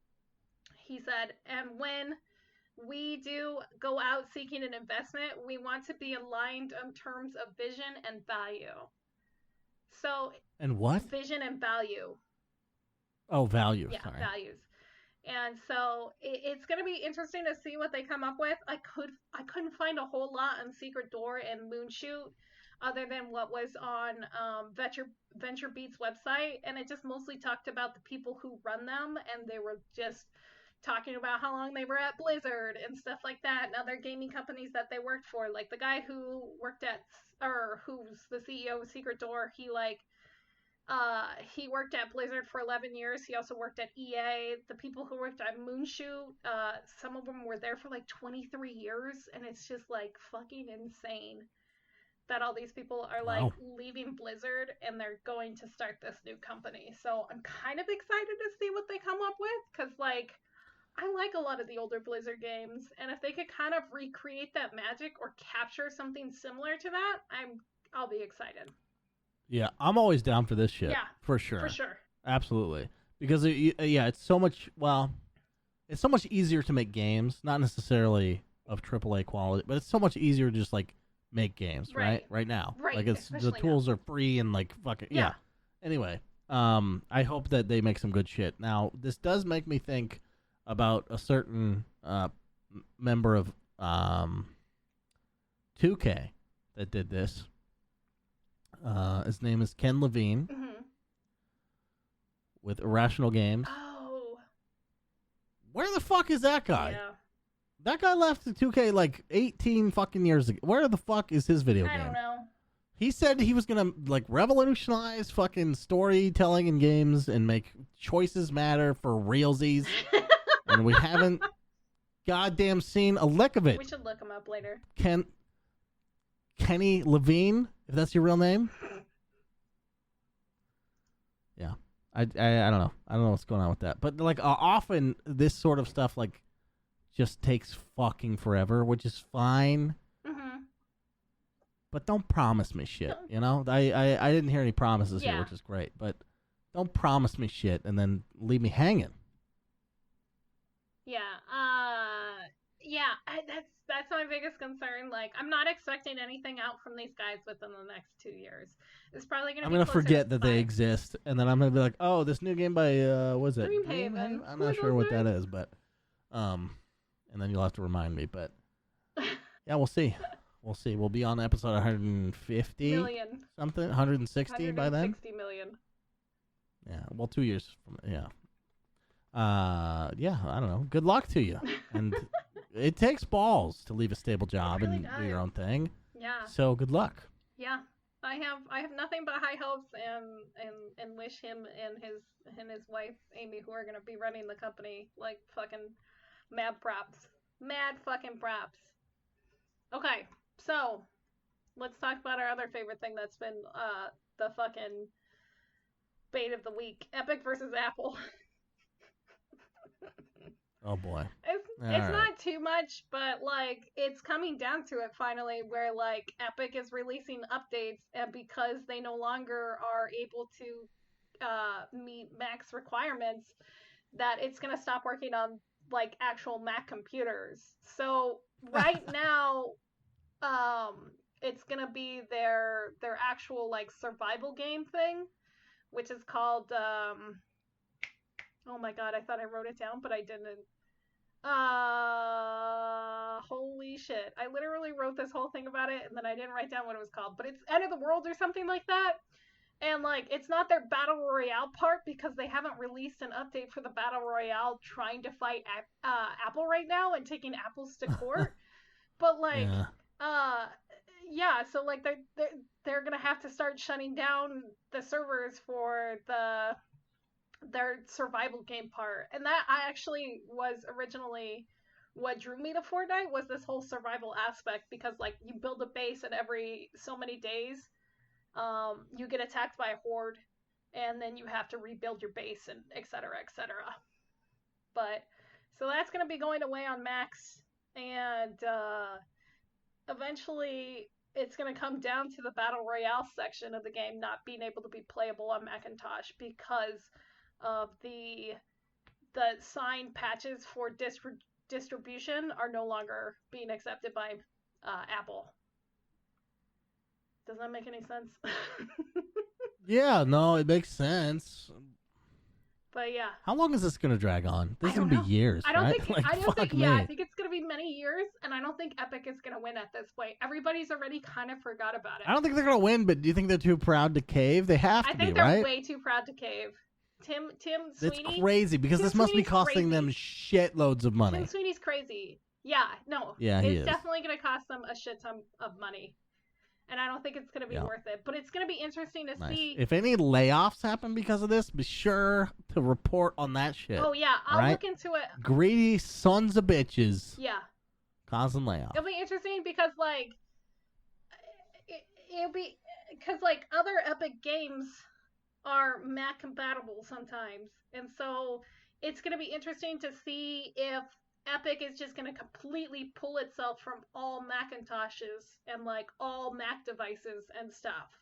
he said. "And when we do go out seeking an investment, we want to be aligned in terms of vision and value." So, and what? Vision and value. Oh, value. Yeah, sorry. Values. And so it's going to be interesting to see what they come up with. I couldn't find a whole lot on Secret Door and Moonshoot other than what was on Venture Beat's website, and it just mostly talked about the people who run them, and they were just talking about how long they were at Blizzard and stuff like that, and other gaming companies that they worked for. Like the guy who worked at, or who's the CEO of Secret Door, he worked at Blizzard for 11 years. He also worked at EA. The people who worked at Moonshoot, some of them were there for like 23 years, and it's just like fucking insane that all these people are like leaving Blizzard and they're going to start this new company. So I'm kind of excited to see what they come up with, because like I like a lot of the older Blizzard games, and if they could kind of recreate that magic or capture something similar to that, I'll be excited. Yeah, I'm always down for this shit. Yeah, for sure. For sure. Absolutely. Because it's so much. Well, it's so much easier to make games, not necessarily of AAA quality, but it's so much easier to just like make games, right now. Right. Like the tools are free and like fucking yeah. Anyway, I hope that they make some good shit. Now, this does make me think about a certain member of 2K that did this. His name is Ken Levine with Irrational Games. Oh. Where the fuck is that guy? Yeah. That guy left the 2K like 18 fucking years ago. Where the fuck is his video game? I don't know. He said he was gonna like revolutionize fucking storytelling in games and make choices matter for realsies, and we haven't goddamn seen a lick of it. We should look him up later. Kenny Levine, if that's your real name. Yeah, I don't know. I don't know what's going on with that. But like often this sort of stuff like just takes fucking forever, which is fine. Mm-hmm. But don't promise me shit. You know, I didn't hear any promises here, which is great. But don't promise me shit and then leave me hanging. Yeah. That's my biggest concern. Like, I'm not expecting anything out from these guys within the next 2 years. It's probably going to be I'm going to forget that they exist, and then I'm going to be like, oh, this new game by, what is it? Dreamhaven. I'm not sure what that is, but, and then you'll have to remind me, but, yeah, we'll see. We'll see. We'll be on episode 150 million. Something, 160 by then. 160 million. Yeah, well, 2 years from, yeah. Yeah, I don't know. Good luck to you. And it takes balls to leave a stable job and do your own thing. Yeah. So good luck. Yeah. I have nothing but high hopes and wish him and his wife Amy, who are gonna be running the company, like fucking mad props. Mad fucking props. Okay, so let's talk about our other favorite thing that's been the fucking bait of the week. Epic versus Apple. Oh boy. It's not too much, but like it's coming down to it finally, where like Epic is releasing updates, and because they no longer are able to meet max requirements, that it's gonna stop working on like actual Mac computers. So right now, it's gonna be their actual like survival game thing, which is called oh my god, I thought I wrote it down, but I didn't. Holy shit. I literally wrote this whole thing about it and then I didn't write down what it was called, but it's End of the World or something like that. And like it's not their battle royale part because they haven't released an update for the battle royale trying to fight Apple right now and taking Apples to court. But like yeah, so like they're going to have to start shutting down the servers for their survival game part. And that I actually was originally what drew me to Fortnite was this whole survival aspect, because like you build a base and every so many days you get attacked by a horde and then you have to rebuild your base and etc etc. But so that's going to be going away on Max, and eventually it's going to come down to the battle royale section of the game not being able to be playable on Macintosh because of the signed patches for distribution are no longer being accepted by Apple. Does that make any sense? Yeah, no, it makes sense. But yeah. How long is this going to drag on? This is going to be years, I don't right? think. Like, I don't think. me. Yeah, I think it's going to be many years, and I don't think Epic is going to win at this point. Everybody's already kind of forgot about it. I don't think they're going to win, but do you think they're too proud to cave? They have to be, right? I think they're way too proud to cave. Tim Sweeney. That's crazy because this must be costing them shitloads of money. Tim Sweeney's crazy. Yeah, no. Yeah, it's definitely going to cost them a shit ton of money. And I don't think it's going to be worth it. But it's going to be interesting to see. If any layoffs happen because of this, be sure to report on that shit. Oh, yeah. I'll look into it. Greedy sons of bitches. Yeah. Causing layoffs. It'll be interesting because, like, it'll be. Because, like, other Epic games are Mac compatible sometimes. And so it's going to be interesting to see if Epic is just going to completely pull itself from all Macintoshes and like all Mac devices and stuff.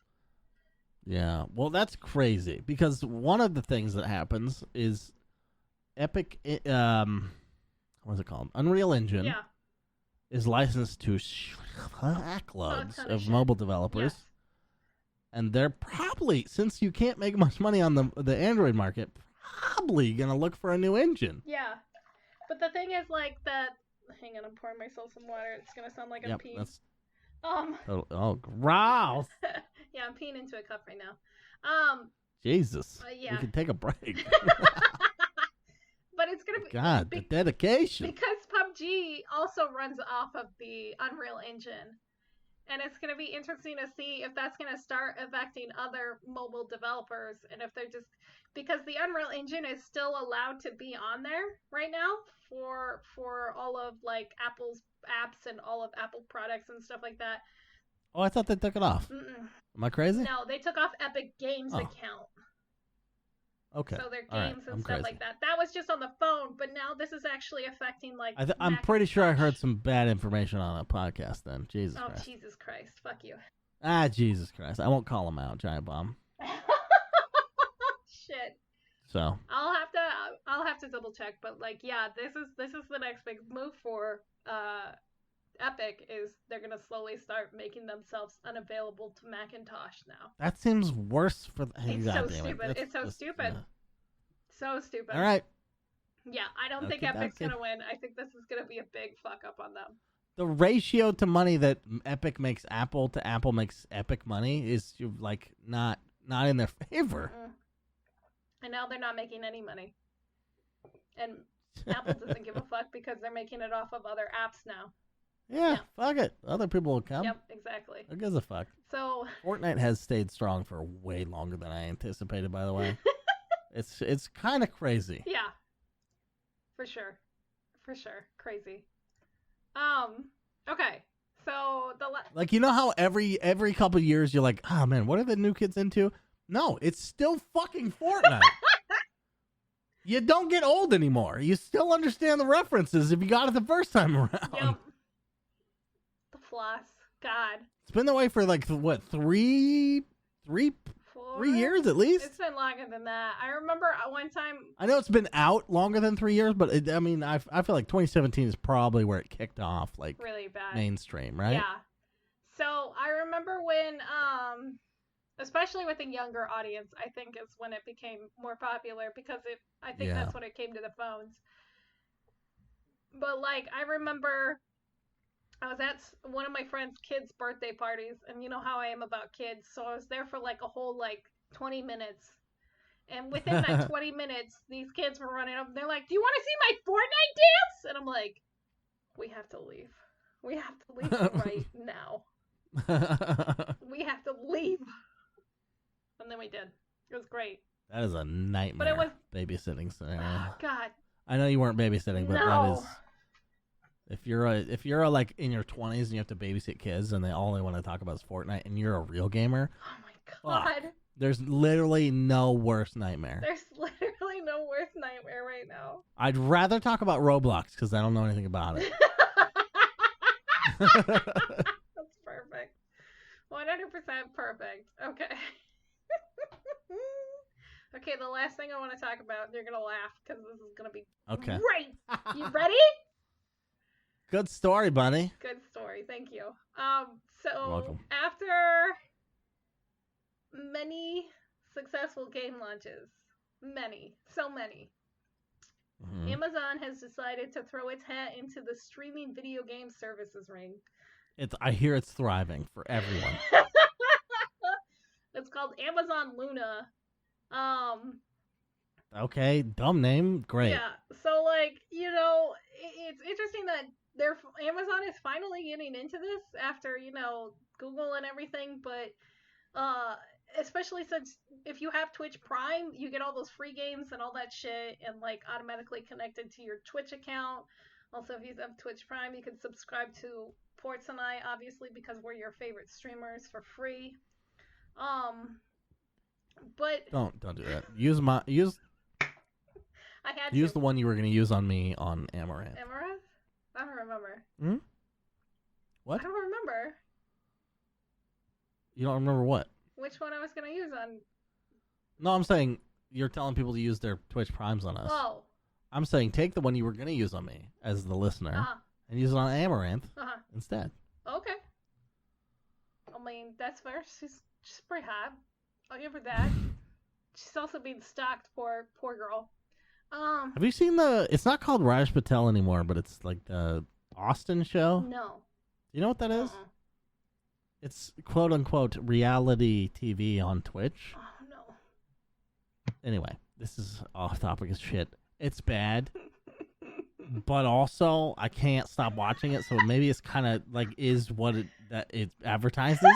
Yeah, well, that's crazy because one of the things that happens is Epic, what's it called? Unreal Engine is licensed to backlogs of mobile developers. Yes. And they're probably, since you can't make much money on the Android market, probably going to look for a new engine. Yeah. But the thing is, like, that... Hang on, I'm pouring myself some water. It's going to sound like I'm peeing. Oh, gross. Yeah, I'm peeing into a cup right now. Jesus. Yeah. We can take a break. But it's going to be... God, the dedication. Because PUBG also runs off of the Unreal Engine. And it's going to be interesting to see if that's going to start affecting other mobile developers. And if they're just... Because the Unreal Engine is still allowed to be on there right now for all of, like, Apple's apps and all of Apple products and stuff like that. Oh, I thought they took it off. Am I crazy? No, they took off Epic Games account. Okay. So their games and stuff like that. That was just on the phone, but now this is actually affecting, like, I'm pretty sure I heard some bad information on a podcast then. Jesus Christ. Oh, Jesus Christ. Fuck you. Jesus Christ. I won't call them out, Giant Bomb. Shit. So I'll have to double check, but like, yeah, this is the next big move for Epic, is they're gonna slowly start making themselves unavailable to Macintosh now. That seems worse for. It's so stupid. It's so stupid. So stupid. All right. Yeah, I don't think Epic's gonna win. I think this is gonna be a big fuck up on them. The ratio to money that Epic makes Apple to Apple makes Epic money is like not in their favor. Mm-mm. And now they're not making any money. And Apple doesn't give a fuck because they're making it off of other apps now. Yeah, fuck it. Other people will come. Yep, exactly. Who gives a fuck? So Fortnite has stayed strong for way longer than I anticipated, by the way. It's kind of crazy. Yeah. For sure. Crazy. Okay. So like, you know how every couple of years you're like, oh man, what are the new kids into? No, it's still fucking Fortnite. You don't get old anymore. You still understand the references if you got it the first time around. Yep. The floss. God. It's been that way for like, what, three 4 years at least? It's been longer than that. I remember one time. I know it's been out longer than 3 years, but I feel like 2017 is probably where it kicked off, like really bad. mainstream, right? Yeah. So I remember when, especially with a younger audience, I think is when it became more popular because I think that's when it came to the phones. But like, I remember I was at one of my friend's kids' birthday parties, and you know how I am about kids, so I was there for like a whole like 20 minutes. And within that 20 minutes, these kids were running up, and they're like, "Do you want to see my Fortnite dance?" And I'm like, "We have to leave. We have to leave right now. We have to leave." And then we did. It was great. That is a nightmare. But it was babysitting scenario. Oh, God. I know you weren't babysitting, but No. that is. If you're like in your 20s and you have to babysit kids and they only want to talk about is Fortnite and you're a real gamer, Oh my God. There's literally no worse nightmare. There's literally no worse nightmare right now. I'd rather talk about Roblox because I don't know anything about it. That's perfect. 100% perfect. Okay. Okay, the last thing I want to talk about, you're going to laugh because this is going to be great. You ready? Good story, buddy. Good story. Thank you. You're welcome. After many successful game launches, so many, Amazon has decided to throw its hat into the streaming video game services ring. I hear it's thriving for everyone. It's called Amazon Luna. Okay, dumb name, great. Yeah, so like, you know, it's interesting that Amazon is finally getting into this after, you know, Google and everything, but especially since if you have Twitch Prime, you get all those free games and all that shit and like automatically connected to your Twitch account. Also, if you have Twitch Prime, you can subscribe to Ports and I, obviously, because we're your favorite streamers for free. But don't do that. I had use the one you were going to use on me on Amaranth. Amaranth? I don't remember. What? I don't remember. You don't remember what? Which one I was going to use on? No, I'm saying you're telling people to use their Twitch Primes on us. Oh. I'm saying take the one you were going to use on me as the listener and use it on Amaranth instead. Okay. I mean, that's fair. She's pretty hot. I'll give her that. She's also being stalked, poor girl. Have you seen it's not called Raj Patel anymore, but it's like the Austin show? No. You know what that is? It's quote unquote reality TV on Twitch. Oh, no. Anyway, this is off topic as shit. It's bad. But also, I can't stop watching it, so maybe it's kind of like is what it advertises.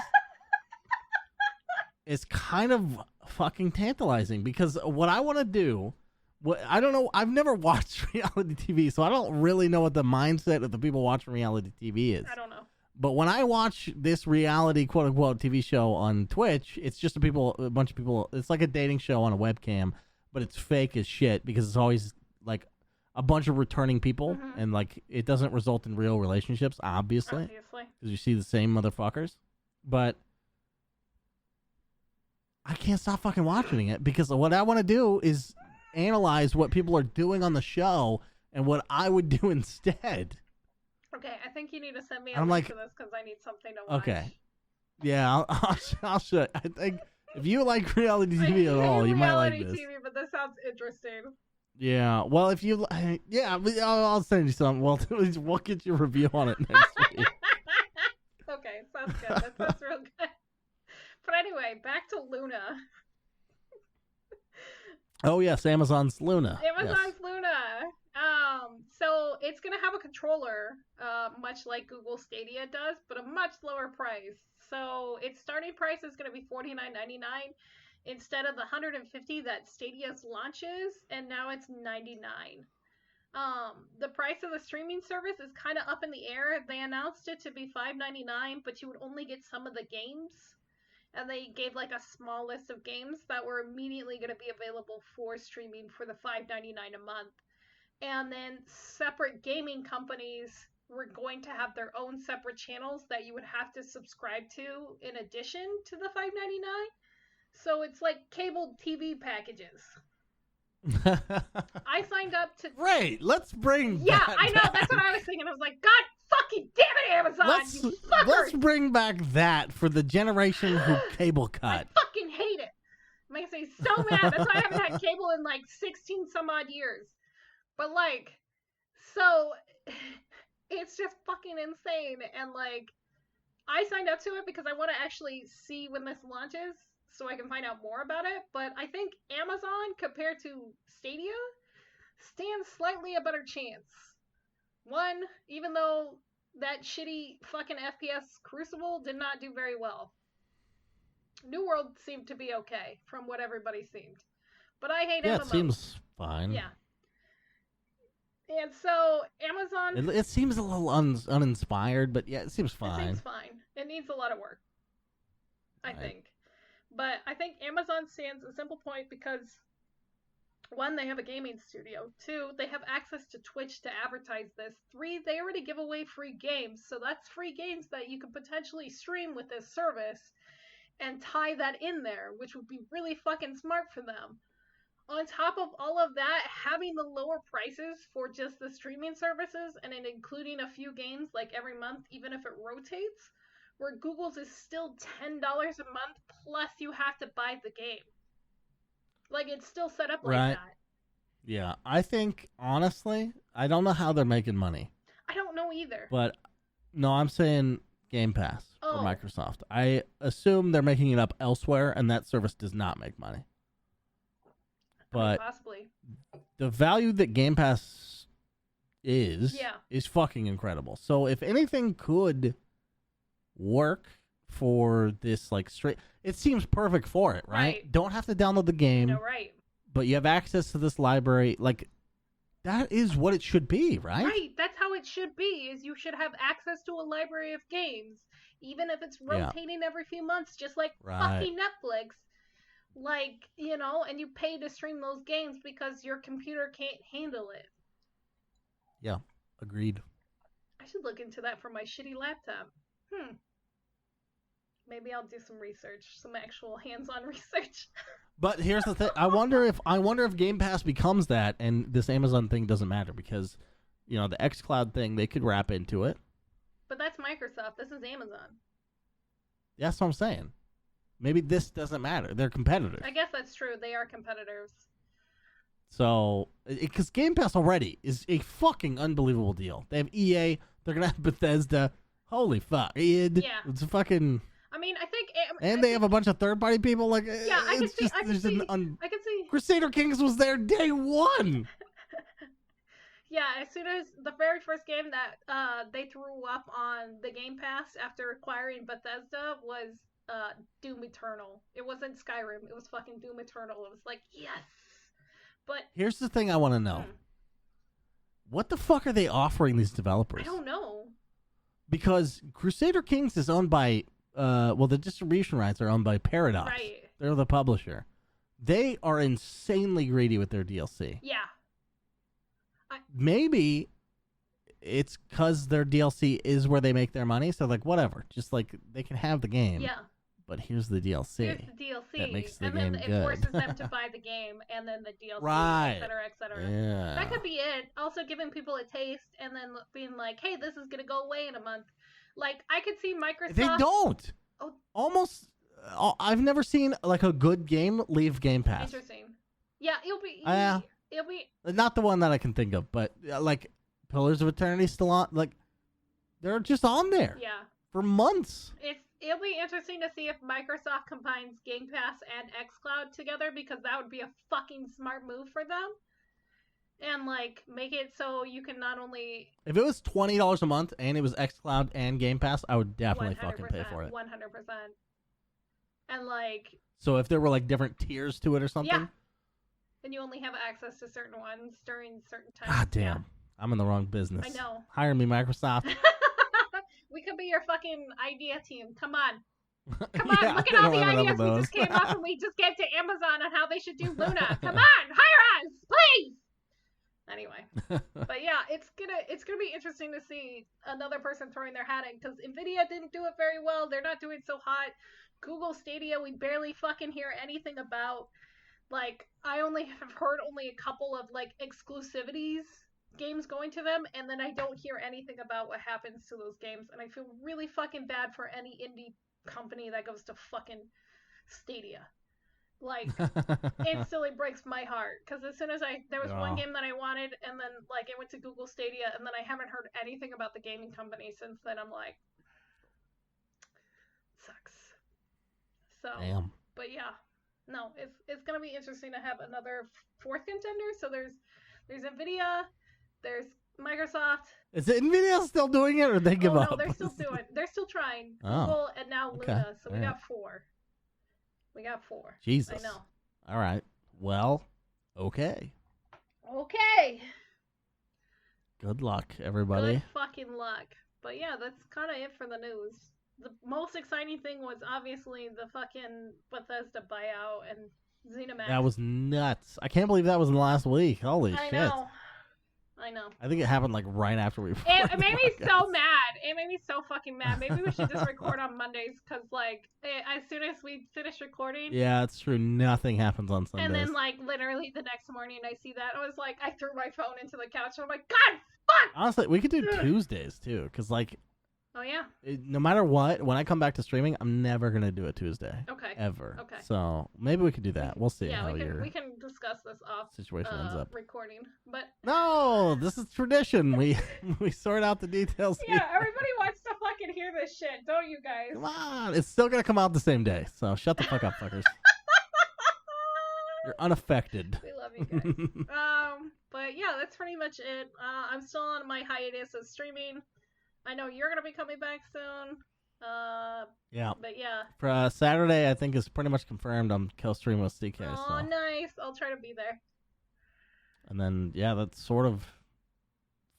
It's kind of fucking tantalizing because what I want to do, I don't know, I've never watched reality TV, so I don't really know what the mindset of the people watching reality TV is. I don't know. But when I watch this reality quote unquote TV show on Twitch, it's just a bunch of people. It's like a dating show on a webcam, but it's fake as shit because it's always like a bunch of returning people, and like it doesn't result in real relationships, obviously, because you see the same motherfuckers. But I can't stop fucking watching it because what I want to do is analyze what people are doing on the show and what I would do instead. Okay, I think you need to send me a link to this because I need something to watch. Okay. Yeah, I'll show. I think if you like reality TV at all, you might like this. Reality TV, but this sounds interesting. Yeah. Well, if you, I'll send you some. We'll get your review on it next week. Okay, sounds good. That sounds real good. But anyway, back to Luna. Oh yes, Amazon's Luna. Amazon's Luna. So it's gonna have a controller, much like Google Stadia does, but a much lower price. So its starting price is gonna be $49.99 instead of the $150 that Stadia's launches, and now it's $99. The price of the streaming service is kind of up in the air. They announced it to be $5.99, but you would only get some of the games. and they gave like a small list of games that were immediately going to be available for streaming for the $5.99 a month. And then separate gaming companies were going to have their own separate channels that you would have to subscribe to in addition to the $5.99. So it's like cable TV packages. I signed up to. Right, let's bring. Yeah, that I know. back. That's what I was thinking. I was like, God fucking damn it, Amazon, you fuckers! Let's bring back that for the generation who cable cut. I fucking hate it. It makes me so mad. That's why I haven't had cable in like 16 some odd years. But like, so it's just fucking insane. And like, I signed up to it because I want to actually see when this launches so I can find out more about it. But I think Amazon, compared to Stadia, stands slightly a better chance. One, even though that shitty fucking FPS Crucible did not do very well. New World seemed to be okay from what everybody seemed. But I hate MMOs. Yeah, it seems fine. Yeah. And so Amazon... It seems a little uninspired, but yeah, it seems fine. It seems fine. It needs a lot of work, I think. But I think Amazon stands a simple point because, one, they have a gaming studio. Two, they have access to Twitch to advertise this. Three, they already give away free games. So that's free games that you could potentially stream with this service and tie that in there, which would be really fucking smart for them. On top of all of that, having the lower prices for just the streaming services and then including a few games like every month, even if it rotates, where Google's is still $10 a month, plus you have to buy the game. Like, it's still set up like that. Yeah, I think, honestly, I don't know how they're making money. I don't know either. But, no, I'm saying Game Pass for Microsoft. I assume they're making it up elsewhere, and that service does not make money. But possibly. The value that Game Pass is fucking incredible. So if anything could work for this, like, straight... It seems perfect for it, right? Don't have to download the game. No, right. But you have access to this library. Like, that is what it should be, right? Right. That's how it should be, is you should have access to a library of games, even if it's rotating every few months, just like fucking Netflix. Like, you know, and you pay to stream those games because your computer can't handle it. Yeah, agreed. I should look into that for my shitty laptop. Maybe I'll do some research, some actual hands-on research. But here's the thing: I wonder if Game Pass becomes that, and this Amazon thing doesn't matter because, you know, the xCloud thing they could wrap into it. But that's Microsoft. This is Amazon. That's what I'm saying. Maybe this doesn't matter. They're competitors. I guess that's true. They are competitors. So, because Game Pass already is a fucking unbelievable deal. They have EA. They're going to have Bethesda. Holy fuck. It's a fucking... I mean, I think... And they have a bunch of third-party people. Like, yeah, I can see. Crusader Kings was there day one. Yeah, as soon as the very first game that they threw up on the Game Pass after acquiring Bethesda was... Doom Eternal. It wasn't Skyrim. It was fucking Doom Eternal. It was like, yes. But here's the thing I want to know. What the fuck are they offering these developers? I don't know. Because Crusader Kings is owned by, the distribution rights are owned by Paradox. Right. They're the publisher. They are insanely greedy with their DLC. Yeah. Maybe it's because their DLC is where they make their money. So, like, whatever. Just, like, they can have the game. Yeah. But here's the DLC. Here's the DLC. That makes the and game then it good. forces them to buy the game and then the DLC, right. et cetera. Yeah. That could be it. Also giving people a taste and then being like, hey, this is going to go away in a month. Like, I could see Microsoft... They don't. Oh. Almost... I've never seen, like, a good game leave Game Pass. Interesting. Yeah, it'll be... It'll be... Not the one that I can think of, but, like, Pillars of Eternity still on... Like, they're just on there. Yeah. For months. It'll be interesting to see if Microsoft combines Game Pass and xCloud together, because that would be a fucking smart move for them. And, like, make it so you can not only... If it was $20 a month and it was xCloud and Game Pass, I would definitely fucking pay for it. 100%. And, like... So if there were, like, different tiers to it or something? Yeah. And you only have access to certain ones during certain times. God damn. Yeah. I'm in the wrong business. I know. Hire me, Microsoft. We could be your fucking idea team. Come on. Come on, Yeah, look they at all don't the have enough ideas of we those. just came up and we just gave to Amazon on how they should do Luna. Come on, hire us, please. Anyway, but yeah, it's gonna be interesting to see another person throwing their hat in because Nvidia didn't do it very well. They're not doing so hot. Google Stadia, we barely fucking hear anything about. Like, I only have heard only a couple of like exclusivities games going to them, and then I don't hear anything about what happens to those games, and I feel really fucking bad for any indie company that goes to fucking Stadia. Like, instantly breaks my heart because as soon as there was one game that I wanted, and then like it went to Google Stadia, and then I haven't heard anything about the gaming company since then. I'm like, sucks. So, Damn. but yeah, no, it's gonna be interesting to have another fourth contender. So there's Nvidia, there's Microsoft. Is it Nvidia still doing it, or they give up? No, they're still doing. They're still trying. Oh, Google and now okay. Luna. So we All right. got four. We got four. Jesus. I know. All right. Well, okay. Okay. Good luck, everybody. Good fucking luck. But yeah, that's kind of it for the news. The most exciting thing was obviously the fucking Bethesda buyout and ZeniMax. That was nuts. I can't believe that was in the last week. Holy shit. I know. I think it happened like right after we. It made me so mad. It made me so fucking mad. Maybe we should just record on Mondays because, like, as soon as we finish recording. Yeah, it's true. Nothing happens on Sundays. And then, like, literally the next morning I see that. I was like, I threw my phone into the couch. And I'm like, God, fuck! Honestly, we could do Tuesdays too, because, like. Oh, yeah? No matter what, when I come back to streaming, I'm never going to do a Tuesday. Okay. Ever. Okay. So maybe we could do that. We'll see how we can discuss this off situation ends up. recording. But no, this is tradition. We sort out the details. Yeah, everybody wants to fucking hear this shit, don't you guys? Come on. It's still going to come out the same day. So shut the fuck up, fuckers. You're unaffected. We love you guys. But yeah, that's pretty much it. I'm still on my hiatus of streaming. I know you're gonna be coming back soon. Yeah. But yeah. For Saturday, I think is pretty much confirmed. I'm co-streaming with CK. Oh, so. Nice. I'll try to be there. And then that sort of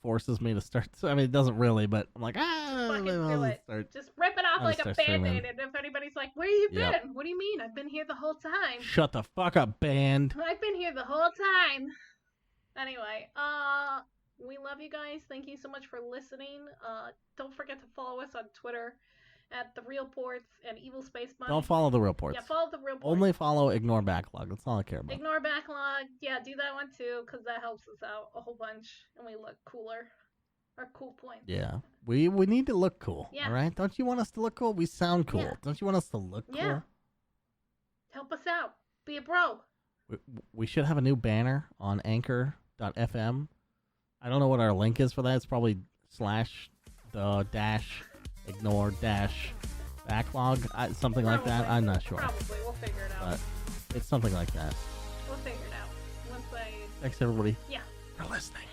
forces me to start. I mean, it doesn't really, but I'm like, fucking do it. Just rip it off like a Band-Aid. And if anybody's like, where you been? Yep. What do you mean? I've been here the whole time. Shut the fuck up, band. I've been here the whole time. Anyway, we love you guys. Thank you so much for listening. Don't forget to follow us on Twitter at The Real Ports and Evil Space Money. Don't follow The Real Ports. Yeah, follow The Real Ports. Only follow Ignore Backlog. That's all I care about. Ignore Backlog. Yeah, do that one too, because that helps us out a whole bunch, and we look cooler. Our cool points. Yeah. We need to look cool. Yeah. All right? Don't you want us to look cool? We sound cool. Yeah. Don't you want us to look cool? Yeah. Help us out. Be a bro. We should have a new banner on anchor.fm. I don't know what our link is for that. It's probably /the-ignore-backlog, something like that. I'm not sure. Probably. We'll figure it out. But it's something like that. We'll figure it out. Thanks, everybody. Yeah. For listening.